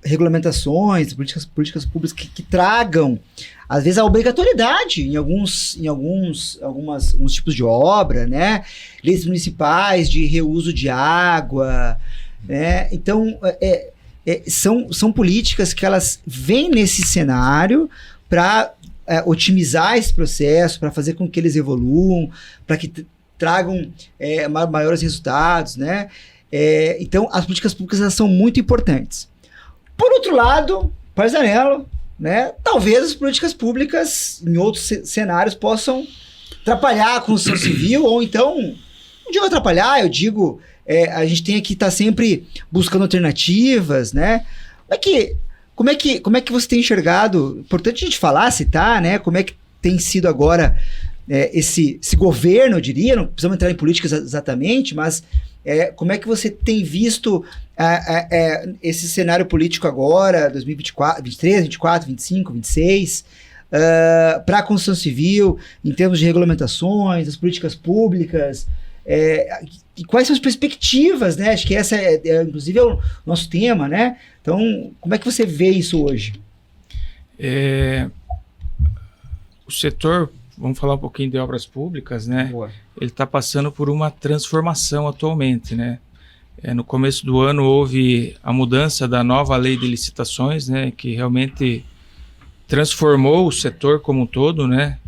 regulamentações, políticas públicas que tragam, às vezes, a obrigatoriedade em alguns tipos de obra, né? Leis municipais de reuso de água, né? Então, são políticas que elas vêm nesse cenário para otimizar esse processo, para fazer com que eles evoluam, para que tragam maiores resultados, né? Então, as políticas públicas elas são muito importantes. Por outro lado, Parzanello, né? Talvez as políticas públicas em outros cenários possam atrapalhar a construção civil, ou então, não digo atrapalhar, eu digo, a gente tem que estar sempre buscando alternativas, né? Como é que você tem enxergado, importante a gente falar, citar, né? Como é que tem sido agora esse governo, eu diria, não precisamos entrar em políticas exatamente, mas Como é que você tem visto esse cenário político agora, 2024, 23, 24, 25, 26, para a construção civil, em termos de regulamentações, as políticas públicas, e quais são as perspectivas, né? Acho que essa inclusive é o nosso tema, né? Então, como é que você vê isso hoje? O setor, vamos falar um pouquinho de obras públicas, né? Boa. Ele está passando por uma transformação atualmente, né? No começo do ano houve a mudança da nova lei de licitações, né? Que realmente transformou o setor como um todo, né?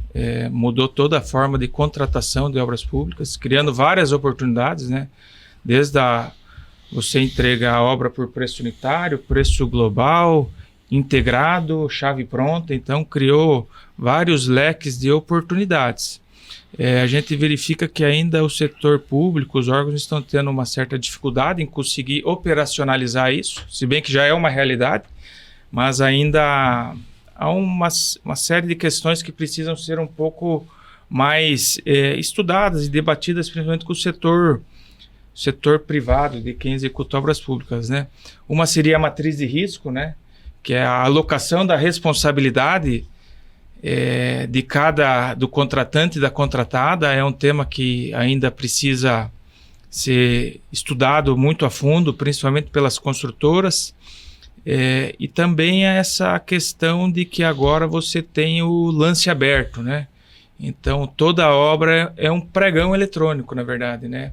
Mudou toda a forma de contratação de obras públicas, criando várias oportunidades, né? Desde você entrega a obra por preço unitário, preço global, integrado, chave pronta, então criou vários leques de oportunidades. A gente verifica que ainda o setor público, os órgãos estão tendo uma certa dificuldade em conseguir operacionalizar isso, se bem que já é uma realidade, mas ainda há uma série de questões que precisam ser um pouco mais estudadas e debatidas, principalmente com o setor privado, de quem executa obras públicas, né? Uma seria a matriz de risco, né? Que é a alocação da responsabilidade do contratante e da contratada. É um tema que ainda precisa ser estudado muito a fundo, principalmente pelas construtoras. E também essa questão de que agora você tem o lance aberto, né? Então, toda obra é um pregão eletrônico, na verdade, né?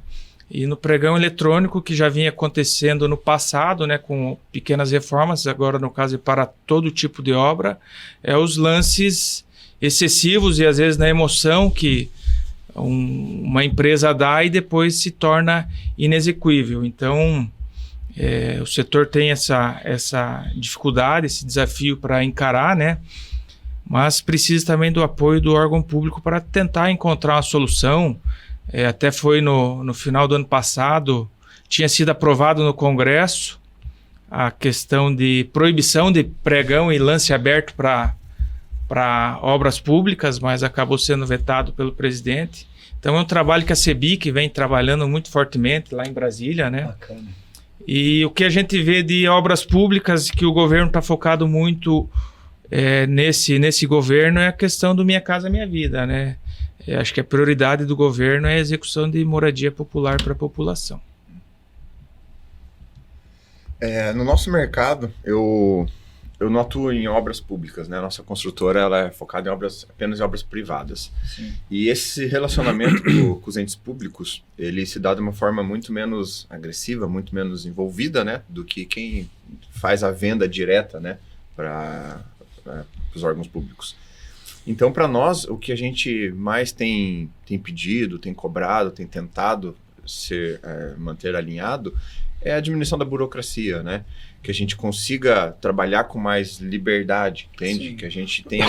E no pregão eletrônico, que já vinha acontecendo no passado, né, com pequenas reformas, agora no caso é para todo tipo de obra, os lances excessivos e às vezes na emoção que uma empresa dá e depois se torna inexequível. Então, o setor tem essa dificuldade, esse desafio para encarar, né? Mas precisa também do apoio do órgão público para tentar encontrar uma solução. Até foi no final do ano passado, tinha sido aprovado no Congresso a questão de proibição de pregão e lance aberto para obras públicas, mas acabou sendo vetado pelo presidente. Então é um trabalho que a CEBIC vem trabalhando muito fortemente lá em Brasília, né? Bacana. E o que a gente vê de obras públicas, que o governo está focado muito nesse governo, é a questão do Minha Casa Minha Vida, né? Acho que a prioridade do governo é a execução de moradia popular para a população. No nosso mercado, eu não atuo em obras públicas, né? A nossa construtora ela é focada apenas em obras privadas. Sim. E esse relacionamento com os entes públicos, ele se dá de uma forma muito menos agressiva, muito menos envolvida, né? Do que quem faz a venda direta, né? Para os órgãos públicos. Então, para nós, o que a gente mais tem pedido, tem cobrado, tem tentado manter alinhado é a diminuição da burocracia, né? Que a gente consiga trabalhar com mais liberdade, entende? Sim. Que a gente tenha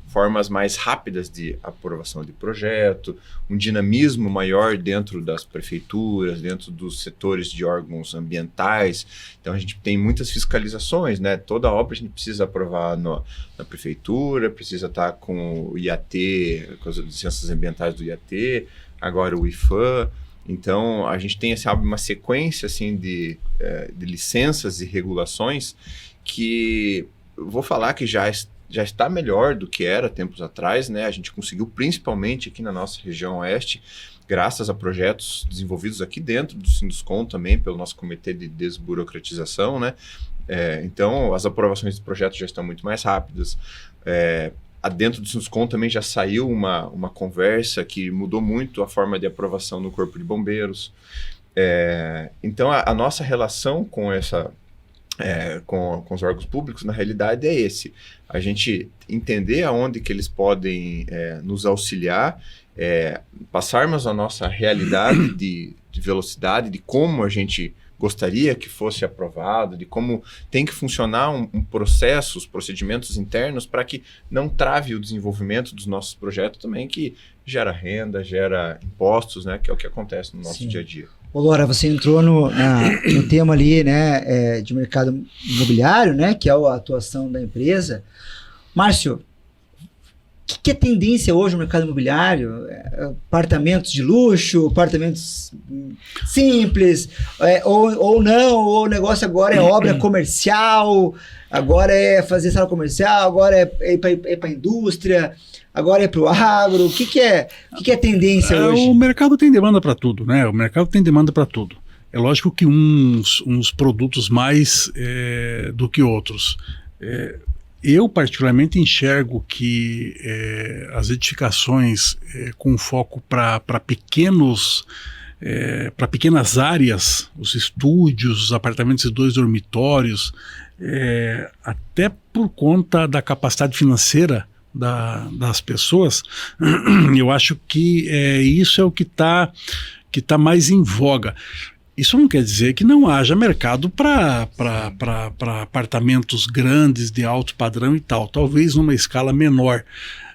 formas mais rápidas de aprovação de projeto, um dinamismo maior dentro das prefeituras, dentro dos setores de órgãos ambientais. Então a gente tem muitas fiscalizações, né? Toda obra a gente precisa aprovar na prefeitura, precisa estar com o IAT, com as licenças ambientais do IAT, agora o IFAM. Então a gente tem uma sequência assim, de licenças e regulações que eu vou falar que já está melhor do que era tempos atrás, né? A gente conseguiu, principalmente aqui na nossa região oeste, graças a projetos desenvolvidos aqui dentro do Sinduscom também, pelo nosso comitê de desburocratização, né? Então, as aprovações de projetos já estão muito mais rápidas. Dentro do Sinduscom também já saiu uma conversa que mudou muito a forma de aprovação no Corpo de Bombeiros. Então, a nossa relação com com os órgãos públicos, na realidade, é esse. A gente entender aonde que eles podem nos auxiliar, passarmos a nossa realidade de velocidade, de como a gente gostaria que fosse aprovado, de como tem que funcionar um processo, os procedimentos internos, para que não trave o desenvolvimento dos nossos projetos também, que gera renda, gera impostos, né, que é o que acontece no nosso Sim. dia a dia. Ô, Laura, você entrou no tema ali, né, de mercado imobiliário, né, que é a atuação da empresa. Márcio, que é tendência hoje no mercado imobiliário? Apartamentos de luxo, apartamentos simples, ou não, ou o negócio agora é obra comercial, agora é fazer sala comercial, agora é para a indústria, agora é para o agro. O que é tendência hoje? O mercado tem demanda para tudo, né? O mercado tem demanda para tudo. É lógico que uns produtos mais do que outros. Eu, particularmente, enxergo que as edificações com foco para pequenas áreas, os estúdios, os apartamentos de 2 dormitórios, até por conta da capacidade financeira das pessoas, eu acho que isso é o que tá mais em voga. Isso não quer dizer que não haja mercado para apartamentos grandes, de alto padrão e tal, talvez numa escala menor.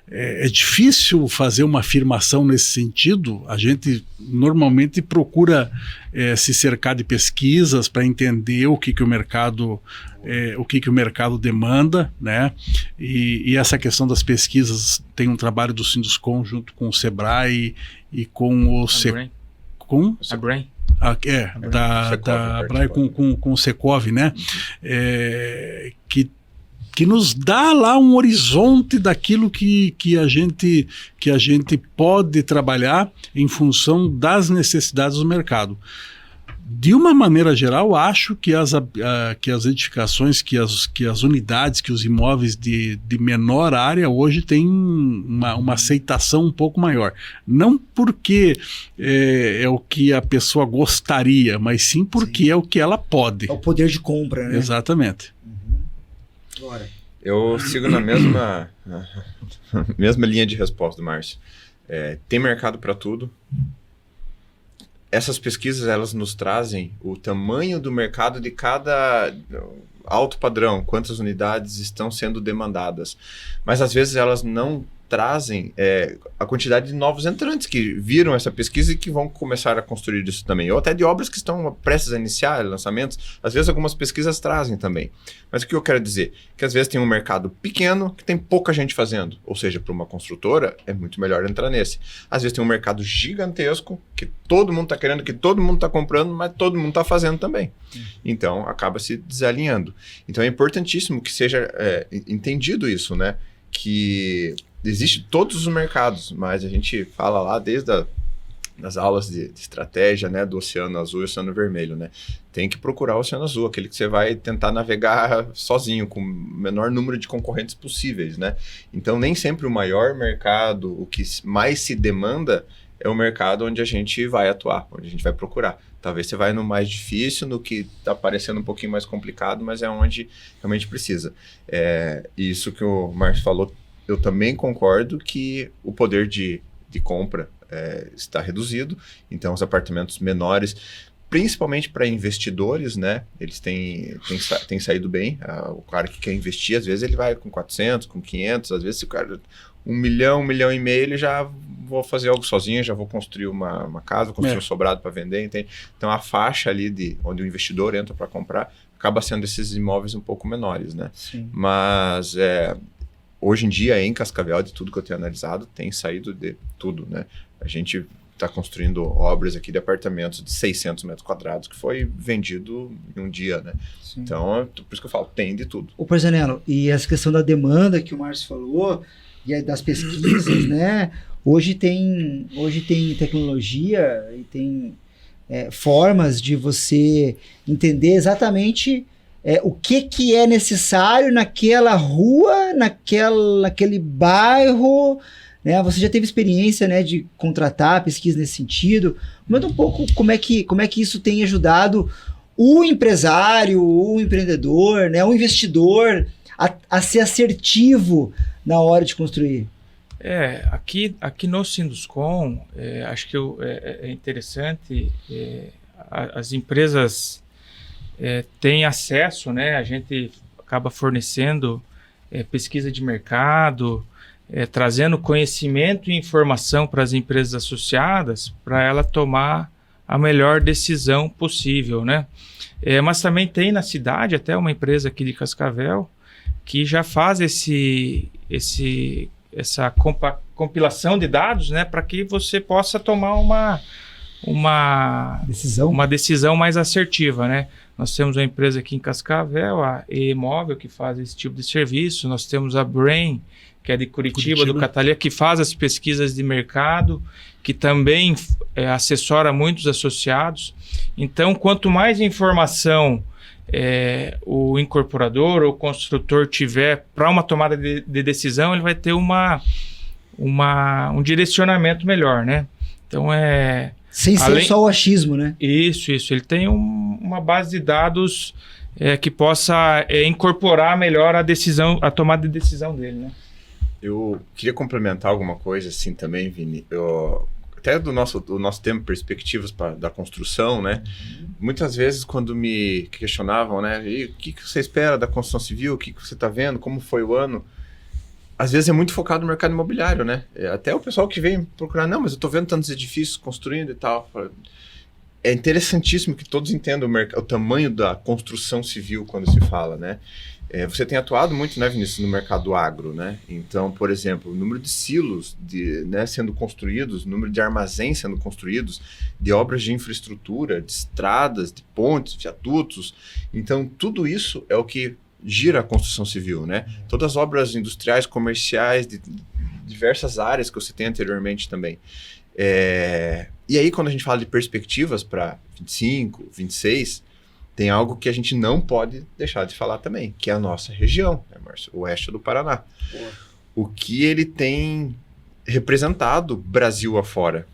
É difícil fazer uma afirmação nesse sentido. A gente normalmente procura se cercar de pesquisas para entender o que o mercado demanda, né? E essa questão das pesquisas tem um trabalho do Sinduscom junto com o Sebrae e com o Abrain. Da Abrae com o Secov, né? Que nos dá lá um horizonte daquilo que a gente pode trabalhar em função das necessidades do mercado. De uma maneira geral, acho que as edificações, que as unidades, que os imóveis de menor área hoje têm uma aceitação um pouco maior. Não porque é o que a pessoa gostaria, mas sim porque é o que ela pode. É o poder de compra, né? Exatamente. Agora. Eu sigo na mesma linha de resposta do Márcio. Tem mercado para tudo. Essas pesquisas, elas nos trazem o tamanho do mercado de cada alto padrão, quantas unidades estão sendo demandadas. Mas às vezes elas não trazem a quantidade de novos entrantes que viram essa pesquisa e que vão começar a construir isso também. Ou até de obras que estão prestes a iniciar lançamentos. Às vezes algumas pesquisas trazem também. Mas o que eu quero dizer? Que às vezes tem um mercado pequeno que tem pouca gente fazendo. Ou seja, para uma construtora é muito melhor entrar nesse. Às vezes tem um mercado gigantesco que todo mundo está querendo, que todo mundo está comprando, mas todo mundo está fazendo também. Então acaba se desalinhando. Então é importantíssimo que seja entendido isso, né? Que existe todos os mercados, mas a gente fala lá desde das aulas de estratégia, né, do Oceano Azul e Oceano Vermelho, né? Tem que procurar o Oceano Azul, aquele que você vai tentar navegar sozinho, com o menor número de concorrentes possíveis, né? Então, nem sempre o maior mercado, o que mais se demanda, é o mercado onde a gente vai atuar, onde a gente vai procurar. Talvez você vai no mais difícil, no que está parecendo um pouquinho mais complicado, mas é onde realmente precisa. Isso que o Márcio falou, eu também concordo que o poder de compra está reduzido, então os apartamentos menores, principalmente para investidores, né, eles têm saído bem. O cara que quer investir, às vezes ele vai com 400, com 500, às vezes se o cara... 1 milhão, 1,5 milhão, ele já vou fazer algo sozinho, já vou construir uma casa, vou construir um sobrado para vender, entende? Então a faixa ali onde o investidor entra para comprar acaba sendo esses imóveis um pouco menores, né? Sim. Mas hoje em dia em Cascavel, de tudo que eu tenho analisado, tem saído de tudo, né? A gente está construindo obras aqui de apartamentos de 600 metros quadrados que foi vendido em um dia, né? Sim. Então, por isso que eu falo, tem de tudo. Ô, Porzanello, e essa questão da demanda que o Márcio falou, e das pesquisas, né? Hoje tem tecnologia e tem formas de você entender exatamente o que é necessário naquela rua, naquele bairro, né? Você já teve experiência, né, de contratar pesquisa nesse sentido. Manda um pouco como é que isso tem ajudado o empresário, o empreendedor, né, o investidor a ser assertivo na hora de construir. Aqui no Sinduscom, acho que é interessante, as empresas têm acesso, né? A gente acaba fornecendo pesquisa de mercado, trazendo conhecimento e informação para as empresas associadas, para ela tomar a melhor decisão possível, né? Mas também tem na cidade até uma empresa aqui de Cascavel que já faz essa compilação de dados, né, para que você possa tomar uma decisão mais assertiva, né? Nós temos uma empresa aqui em Cascavel, a E-Móvel, que faz esse tipo de serviço. Nós temos a Brain, que é de Curitiba, do Catalia, que faz as pesquisas de mercado, que também assessora muitos associados. Então, quanto mais informação o incorporador ou o construtor tiver para uma tomada de decisão, ele vai ter um direcionamento melhor, né? Então, sem ser só o achismo, né? Isso. Ele tem uma base de dados que possa incorporar melhor a tomada de decisão dele, né? Eu queria complementar alguma coisa assim também, Vini. Até do nosso tema, perspectivas da construção, né? Muitas vezes quando me questionavam, né? E o que você espera da construção civil? O que você está vendo? Como foi o ano? Às vezes é muito focado no mercado imobiliário, né? Até o pessoal que vem procurar, não, mas eu estou vendo tantos edifícios construindo e tal. É interessantíssimo que todos entendam o tamanho da construção civil quando se fala, né? Você tem atuado muito, né, Vinícius, no mercado agro, né? Então, por exemplo, o número de silos sendo construídos, o número de armazéns sendo construídos, de obras de infraestrutura, de estradas, de pontes, viadutos. Então, tudo isso é o que gira a construção civil, né? Todas as obras industriais, comerciais, de diversas áreas que eu citei anteriormente também. E aí, quando a gente fala de perspectivas para 25, 26, tem algo que a gente não pode deixar de falar também, que é a nossa região, né, Márcio? O oeste do Paraná. O que ele tem representado Brasil afora.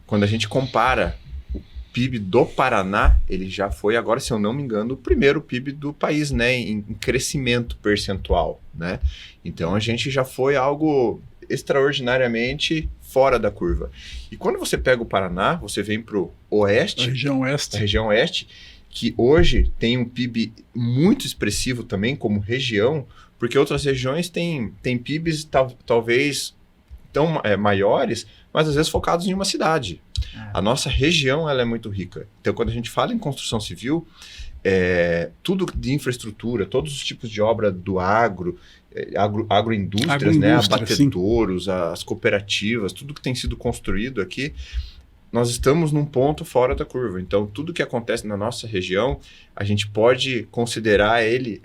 Quando a gente compara o PIB do Paraná, ele já foi agora, se eu não me engano, o primeiro PIB do país, né, em crescimento percentual, né? Então a gente já foi algo extraordinariamente fora da curva. E quando você pega o Paraná, você vem para o oeste, a região oeste, que hoje tem um PIB muito expressivo também como região, porque outras regiões têm PIBs talvez tão maiores, mas às vezes focados em uma cidade. A nossa região ela é muito rica. Então, quando a gente fala em construção civil, tudo de infraestrutura, todos os tipos de obra do agroindústrias, né, abatedouros, as cooperativas, tudo que tem sido construído aqui, nós estamos num ponto fora da curva. Então, tudo que acontece na nossa região, a gente pode considerar ele...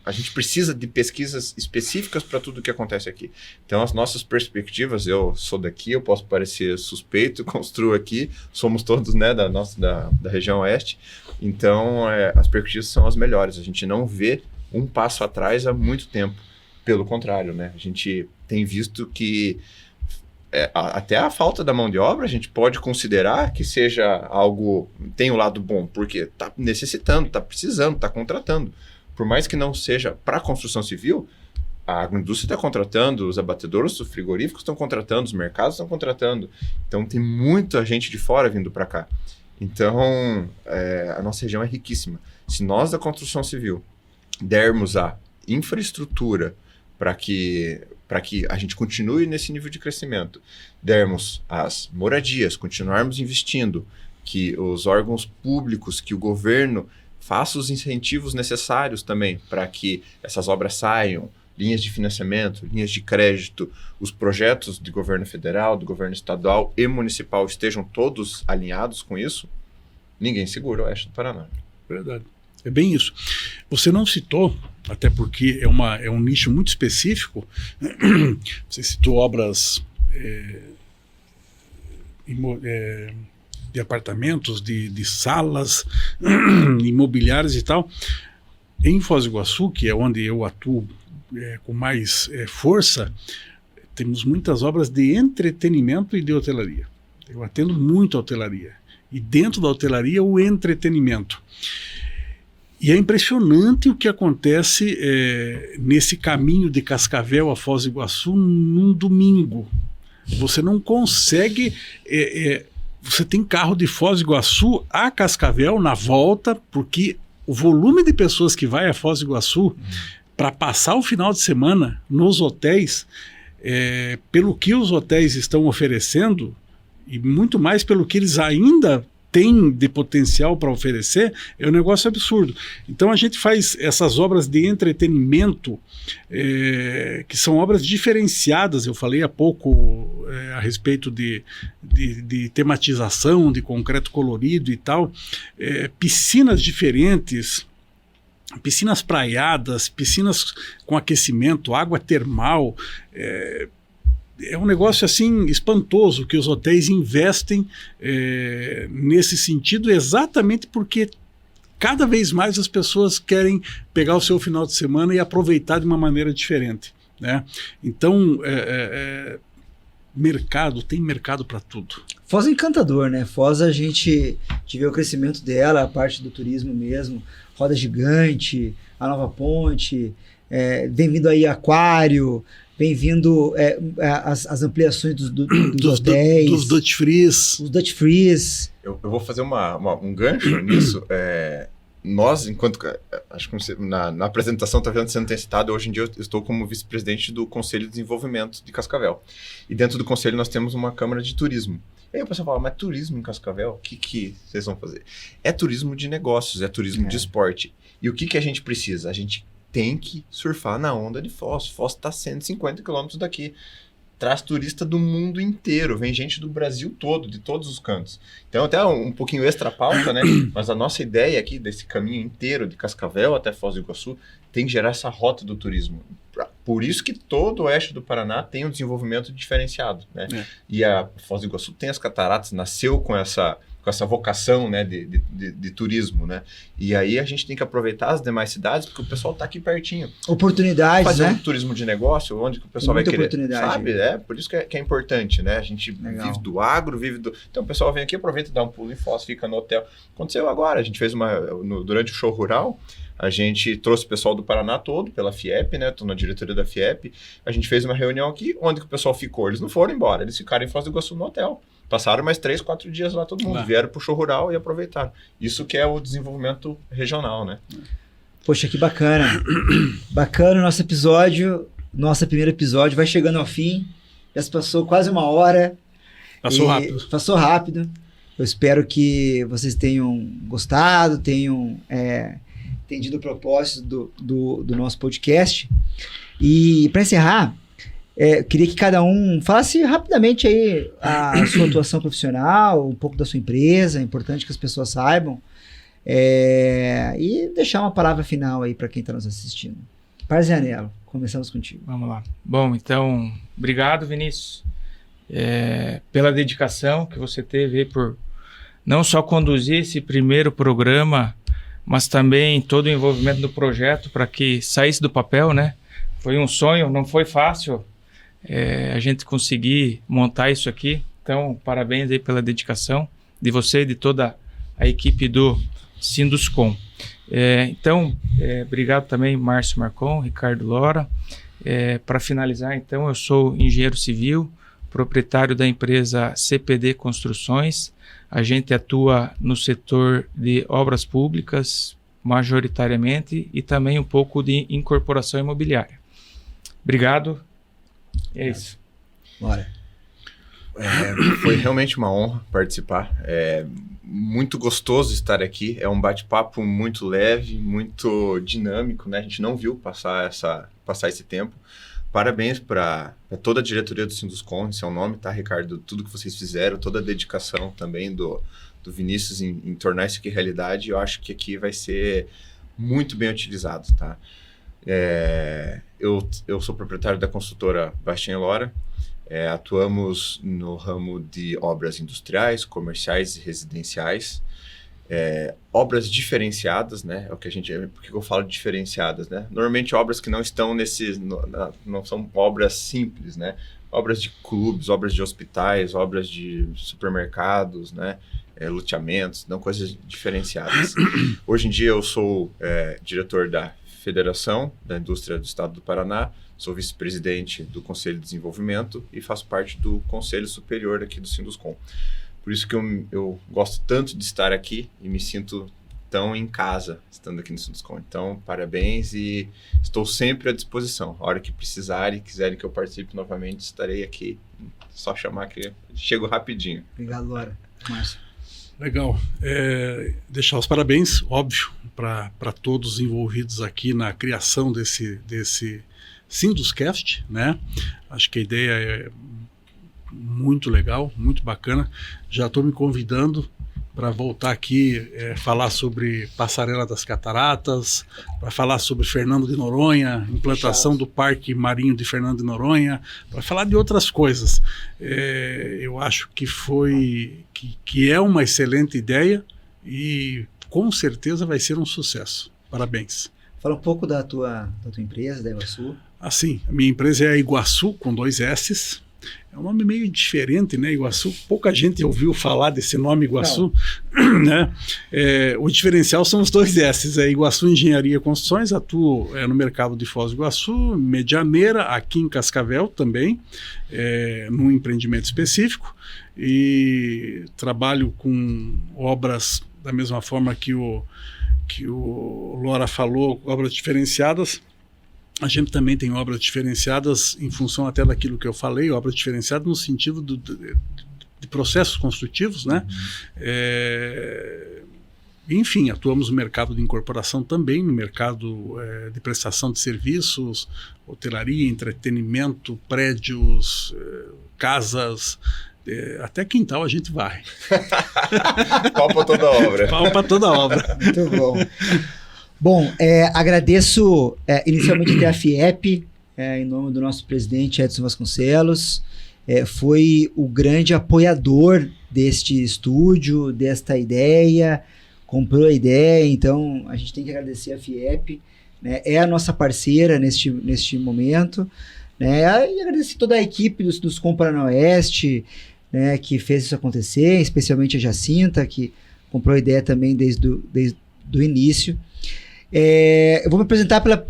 a gente precisa de pesquisas específicas para tudo que acontece aqui. Então, as nossas perspectivas, eu sou daqui, eu posso parecer suspeito, construo aqui, somos todos, né, da região oeste. Então, as perspectivas são as melhores. A gente não vê um passo atrás há muito tempo. Pelo contrário, né? A gente tem visto que até a falta da mão de obra a gente pode considerar que seja algo, tem um lado bom, porque está necessitando, está precisando, está contratando. Por mais que não seja para a construção civil, a agroindústria está contratando, os abatedouros, os frigoríficos estão contratando, os mercados estão contratando. Então tem muita gente de fora vindo para cá. Então a nossa região é riquíssima. Se nós da construção civil dermos a infraestrutura para que a gente continue nesse nível de crescimento, dermos as moradias, continuarmos investindo, que os órgãos públicos, que o governo faça os incentivos necessários também para que essas obras saiam, linhas de financiamento, linhas de crédito, os projetos do governo federal, do governo estadual e municipal estejam todos alinhados com isso, ninguém segura o oeste do Paraná. Verdade. É bem isso. Você não citou, até porque é um nicho muito específico, você citou obras de apartamentos, de salas, imobiliárias e tal. Em Foz do Iguaçu, que é onde eu atuo com mais força, temos muitas obras de entretenimento e de hotelaria. Eu atendo muito a hotelaria. E dentro da hotelaria, o entretenimento. E é impressionante o que acontece nesse caminho de Cascavel a Foz do Iguaçu num domingo. Você não consegue... você tem carro de Foz do Iguaçu a Cascavel na volta, porque o volume de pessoas que vai a Foz do Iguaçu para passar o final de semana nos hotéis, pelo que os hotéis estão oferecendo, e muito mais pelo que eles ainda tem de potencial para oferecer, é um negócio absurdo. Então a gente faz essas obras de entretenimento, que são obras diferenciadas. Eu falei há pouco a respeito de tematização, de concreto colorido e tal, piscinas diferentes, piscinas praiadas, piscinas com aquecimento, água termal. É um negócio assim espantoso que os hotéis investem nesse sentido, exatamente porque cada vez mais as pessoas querem pegar o seu final de semana e aproveitar de uma maneira diferente, né? Então, tem mercado para tudo. Foz é encantador, né? Foz a gente vê o crescimento dela, a parte do turismo mesmo, roda gigante, a nova ponte, bem-vindo aí Aquário, bem-vindo as ampliações dos hotéis. Dos Dutch Frees. Os Dutch Frees. Eu vou fazer um gancho nisso. Nós, acho que na apresentação está vendo sendo tem citado, hoje em dia eu estou como vice-presidente do Conselho de Desenvolvimento de Cascavel. E dentro do conselho nós temos uma Câmara de Turismo. E aí o pessoal fala, mas turismo em Cascavel, o que vocês vão fazer? É turismo de negócios, é turismo de esporte. E o que a gente precisa? A gente tem que surfar na onda de Foz. Foz está a 150 quilômetros daqui. Traz turista do mundo inteiro, vem gente do Brasil todo, de todos os cantos. Então, até um pouquinho extra pauta, né? Mas a nossa ideia aqui, desse caminho inteiro, de Cascavel até Foz do Iguaçu, tem que gerar essa rota do turismo. Por isso que todo o oeste do Paraná tem um desenvolvimento diferenciado, né? E a Foz do Iguaçu tem as cataratas, nasceu com essa vocação, né, de turismo, né? E aí a gente tem que aproveitar as demais cidades, porque o pessoal está aqui pertinho. Oportunidades, fazer né? Um turismo de negócio, onde que o pessoal vai querer, oportunidade. sabe? Por isso que é importante, né? A gente vive do agro, Então o pessoal vem aqui, aproveita e dá um pulo em Foz, fica no hotel. Aconteceu agora, a gente fez durante o show rural, a gente trouxe o pessoal do Paraná todo, pela FIEP, né? Estou na diretoria da FIEP. A gente fez uma reunião aqui, onde que o pessoal ficou? Eles não foram embora, eles ficaram em Foz do Iguaçu no hotel. Passaram mais 3, 4 dias lá, todo mundo. Vieram pro show rural e aproveitaram. Isso que é o desenvolvimento regional, né? Poxa, que bacana. Bacana o nosso episódio. Nosso primeiro episódio vai chegando ao fim. Já se passou quase 1 hora. Passou rápido. Eu espero que vocês tenham gostado, tenham entendido o propósito do nosso podcast. E para encerrar, queria que cada um falasse rapidamente aí a sua atuação profissional, um pouco da sua empresa, é importante que as pessoas saibam, e deixar uma palavra final aí para quem está nos assistindo. Parzianello, começamos contigo. Vamos lá. Bom, então, obrigado, Vinícius, pela dedicação que você teve aí por não só conduzir esse primeiro programa, mas também todo o envolvimento do projeto para que saísse do papel, né? Foi um sonho, não foi fácil a gente conseguir montar isso aqui. Então, parabéns aí pela dedicação de você e de toda a equipe do Sinduscom. Então, obrigado também, Márcio Marcon, Ricardo Lora. Para finalizar, então, eu sou engenheiro civil, proprietário da empresa CPD Construções. A gente atua no setor de obras públicas, majoritariamente, e também um pouco de incorporação imobiliária. Obrigado. É isso. Bora. Foi realmente uma honra participar. Muito gostoso estar aqui. É um bate-papo muito leve, muito dinâmico, né? A gente não viu passar esse tempo. Parabéns para toda a diretoria do Sinduscom, seu nome, tá, Ricardo? Tudo que vocês fizeram, toda a dedicação também do Vinícius em tornar isso aqui realidade. Eu acho que aqui vai ser muito bem utilizado, tá? Eu sou proprietário da construtora Bastian Lora. Atuamos no ramo de obras industriais, comerciais e residenciais. Obras diferenciadas, né? É o que por que eu falo de diferenciadas, né? Normalmente obras que não estão não são obras simples, né? Obras de clubes, obras de hospitais, obras de supermercados, né? Loteamentos, não coisas diferenciadas. Hoje em dia eu sou diretor da Federação da Indústria do Estado do Paraná, sou vice-presidente do Conselho de Desenvolvimento e faço parte do Conselho Superior aqui do Sinduscom. Por isso que eu gosto tanto de estar aqui e me sinto tão em casa estando aqui no Sinduscom. Então, parabéns e estou sempre à disposição. A hora que precisarem e quiserem que eu participe novamente, estarei aqui. Só chamar que eu chego rapidinho. Obrigado, Laura. Márcio. Legal. Deixar os parabéns, óbvio, para todos envolvidos aqui na criação desse Sinduscast, né? Acho que a ideia é muito legal, muito bacana. Já estou me convidando para voltar aqui, falar sobre Passarela das Cataratas, para falar sobre Fernando de Noronha, implantação do Parque Marinho de Fernando de Noronha, para falar de outras coisas. Eu acho que é uma excelente ideia e com certeza vai ser um sucesso. Parabéns. Fala um pouco da tua empresa, da Iguaçu. Assim, a minha empresa é a Iguaçu, com 2 S's. É um nome meio diferente, né? Iguaçu. Pouca gente ouviu falar desse nome Iguaçu, né? O diferencial são os 2 S's. Iguaçu Engenharia e Construções, atuo no mercado de Foz do Iguaçu, Medianeira, aqui em Cascavel também, num empreendimento específico, e trabalho com obras da mesma forma que o Lora falou, obras diferenciadas. A gente também tem obras diferenciadas em função até daquilo que eu falei, obras diferenciadas no sentido de processos construtivos, né? Enfim, atuamos no mercado de incorporação também, no mercado de prestação de serviços, hotelaria, entretenimento, prédios, casas, até quintal a gente vai. Pau para toda obra. Pau para toda obra. Muito bom. Bom, agradeço inicialmente até a FIEP, em nome do nosso presidente Edson Vasconcelos, foi o grande apoiador deste estúdio, desta ideia, comprou a ideia, então a gente tem que agradecer a FIEP, né, é a nossa parceira neste momento, né, e agradecer toda a equipe dos Com Paranoeste, né, que fez isso acontecer, especialmente a Jacinta, que comprou a ideia também desde o início. Eu vou me apresentar pela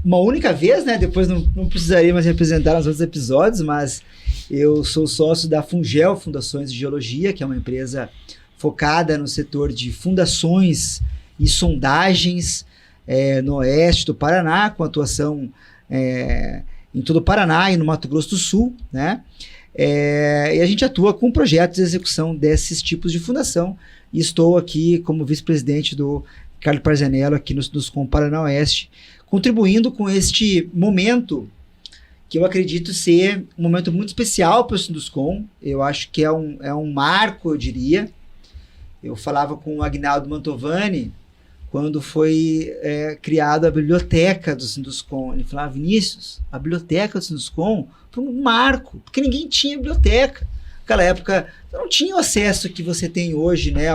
uma única vez, né? Depois não precisaria mais me apresentar nos outros episódios, mas eu sou sócio da Fungel Fundações de Geologia, que é uma empresa focada no setor de fundações e sondagens no oeste do Paraná, com atuação em todo o Paraná e no Mato Grosso do Sul, né? E a gente atua com projetos de execução desses tipos de fundação, e estou aqui como vice-presidente do Ricardo Parzanello aqui nos Com Paranoeste, contribuindo com este momento que eu acredito ser um momento muito especial para o Sinduscom. Eu acho que é um marco, eu diria. Eu falava com o Agnaldo Mantovani quando foi criada a biblioteca do Sinduscom. Ele falava: Vinícius, a biblioteca do Sinduscom foi um marco, porque ninguém tinha biblioteca. Naquela época não tinha o acesso que você tem hoje, né,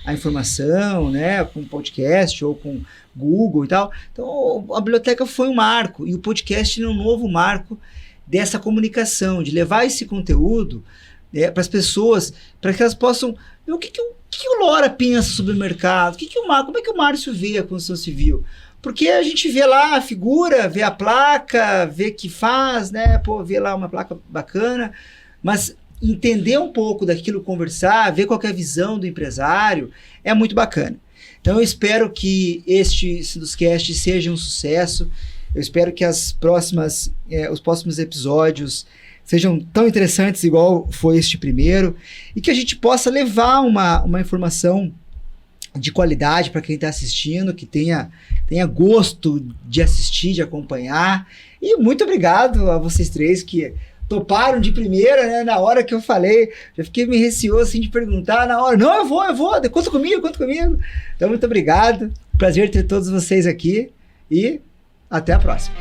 a informação, né, com podcast ou com Google e tal. Então a biblioteca foi um marco, e o podcast é um novo marco dessa comunicação, de levar esse conteúdo para as pessoas, para que elas possam ver o que o Lora pensa sobre o mercado, como é que o Márcio vê a construção civil. Porque a gente vê lá a figura, vê a placa, vê que faz, né, vê lá uma placa bacana, mas entender um pouco daquilo, conversar, ver qual que é a visão do empresário, é muito bacana. Então eu espero que este Sinduscast seja um sucesso, eu espero que os próximos episódios sejam tão interessantes igual foi este primeiro, e que a gente possa levar uma informação de qualidade para quem está assistindo, que tenha gosto de assistir, de acompanhar. E muito obrigado a vocês três que toparam de primeira, né? Na hora que eu falei, já fiquei meio receoso assim de perguntar na hora. Não, eu vou, conta comigo. Então, muito obrigado. Prazer ter todos vocês aqui e até a próxima.